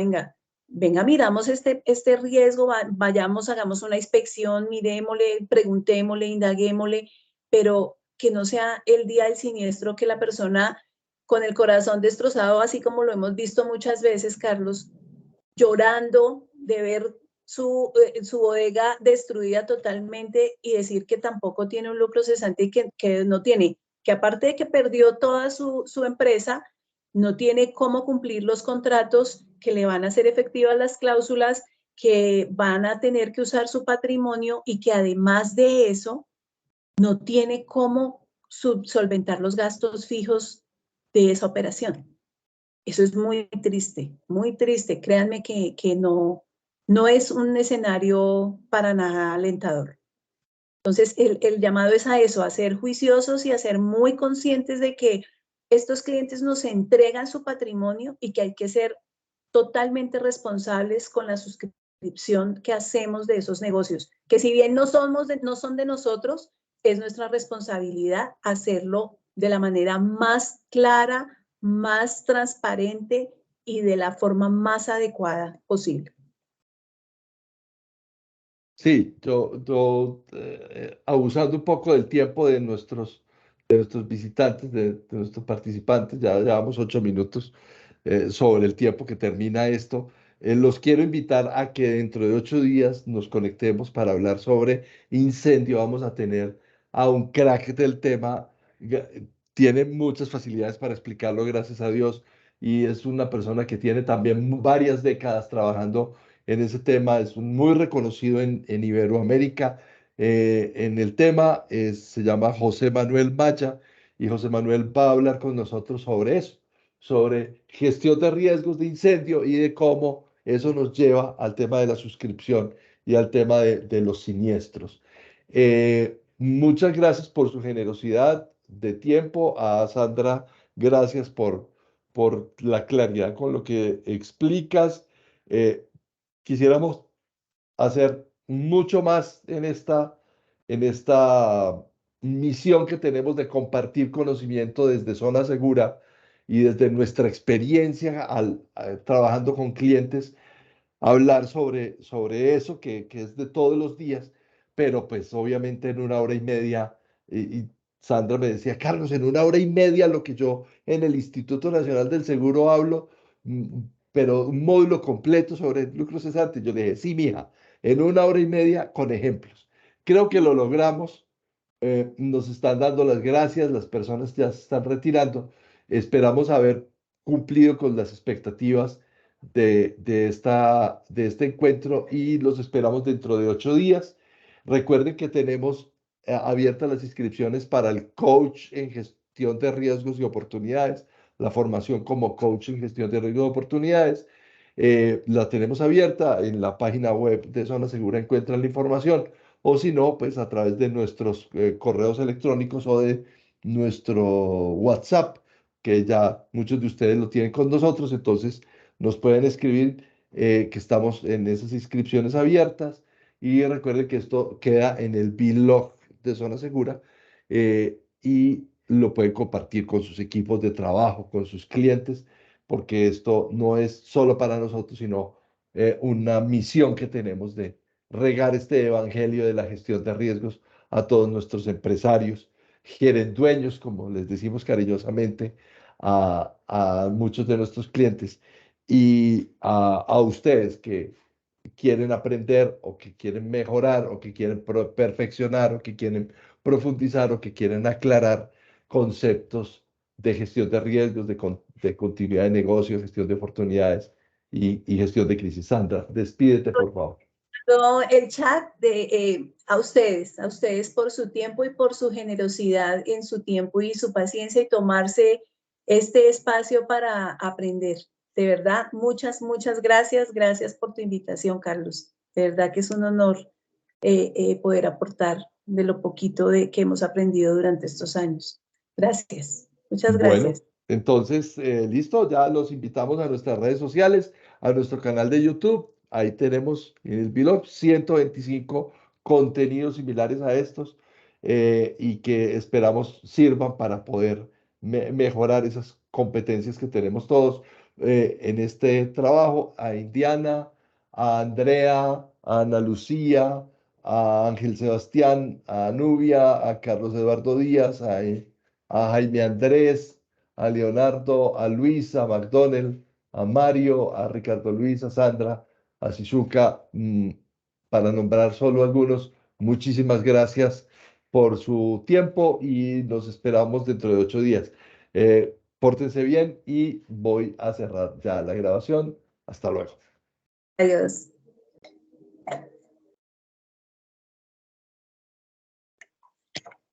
venga, miramos este riesgo, vayamos, hagamos una inspección, miremosle, preguntémosle, indaguémosle, pero que no sea el día del siniestro que la persona con el corazón destrozado, así como lo hemos visto muchas veces, Carlos, llorando de ver su bodega destruida totalmente y decir que tampoco tiene un lucro cesante y que no tiene, que aparte de que perdió toda su empresa, no tiene cómo cumplir los contratos que le van a hacer efectivas las cláusulas, que van a tener que usar su patrimonio y que además de eso no tiene cómo solventar los gastos fijos de esa operación. Eso es muy triste, muy triste. Créanme que no es un escenario para nada alentador. Entonces, el llamado es a eso, a ser juiciosos y a ser muy conscientes de que estos clientes nos entregan su patrimonio y que hay que ser totalmente responsables con la suscripción que hacemos de esos negocios, que si bien no son de nosotros, es nuestra responsabilidad hacerlo de la manera más clara, más transparente y de la forma más adecuada posible. Sí, abusando un poco del tiempo de nuestros visitantes, de nuestros participantes, ya llevamos 8 minutos sobre el tiempo que termina esto. Los quiero invitar a que dentro de 8 días nos conectemos para hablar sobre incendio. Vamos a tener a un crack del tema, tiene muchas facilidades para explicarlo, gracias a Dios, y es una persona que tiene también varias décadas trabajando en ese tema, es muy reconocido en Iberoamérica en el tema, se llama José Manuel Maya, y José Manuel va a hablar con nosotros sobre eso, sobre gestión de riesgos de incendio y de cómo eso nos lleva al tema de la suscripción y al tema de los siniestros. Muchas gracias por su generosidad de tiempo. A Sandra, gracias por la claridad con lo que explicas. Quisiéramos hacer mucho más en esta misión que tenemos de compartir conocimiento desde Zona Segura y desde nuestra experiencia trabajando con clientes, hablar sobre eso que es de todos los días, pero pues obviamente en una hora y media, y Sandra me decía, Carlos, en una hora y media lo que yo en el Instituto Nacional del Seguro hablo, pero un módulo completo sobre lucro cesante. Yo le dije, sí, mija, en una hora y media con ejemplos. Creo que lo logramos. Nos están dando las gracias, las personas ya se están retirando. Esperamos haber cumplido con las expectativas de este encuentro y los esperamos dentro de 8 días. Recuerden que tenemos abiertas las inscripciones para el coach en gestión de riesgos y oportunidades, la formación como coach en gestión de riesgos y oportunidades. La tenemos abierta en la página web de Zona Segura, encuentran la información, o si no, pues a través de nuestros correos electrónicos o de nuestro WhatsApp, que ya muchos de ustedes lo tienen con nosotros, entonces nos pueden escribir que estamos en esas inscripciones abiertas y recuerden que esto queda en el blog de Zona Segura y lo pueden compartir con sus equipos de trabajo, con sus clientes, porque esto no es solo para nosotros, sino una misión que tenemos de regar este evangelio de la gestión de riesgos a todos nuestros empresarios, dueños, como les decimos cariñosamente, a muchos de nuestros clientes y a ustedes que quieren aprender o que quieren mejorar o que quieren perfeccionar o que quieren profundizar o que quieren aclarar conceptos de gestión de riesgos, de continuidad de negocio, gestión de oportunidades y gestión de crisis. Sandra, despídete, por favor. El chat a ustedes por su tiempo y por su generosidad en su tiempo y su paciencia y tomarse este espacio para aprender. De verdad, muchas, muchas gracias. Gracias por tu invitación, Carlos. De verdad que es un honor poder aportar de lo poquito que hemos aprendido durante estos años. Gracias. Muchas Bueno, gracias. entonces, listo, ya los invitamos a nuestras redes sociales, a nuestro canal de YouTube. Ahí tenemos en el blog 125 contenidos similares a estos y que esperamos sirvan para poder mejorar esas competencias que tenemos todos en este trabajo. A Indiana, a Andrea, a Ana Lucía, a Ángel Sebastián, a Nubia, a Carlos Eduardo Díaz, a Jaime Andrés, a Leonardo, a Luisa, a McDonald, a Mario, a Ricardo Luis, a Sandra, a Shizuka, para nombrar solo algunos. Muchísimas gracias por su tiempo y nos esperamos dentro de 8 días. Pórtense bien y voy a cerrar ya la grabación. Hasta luego. Adiós.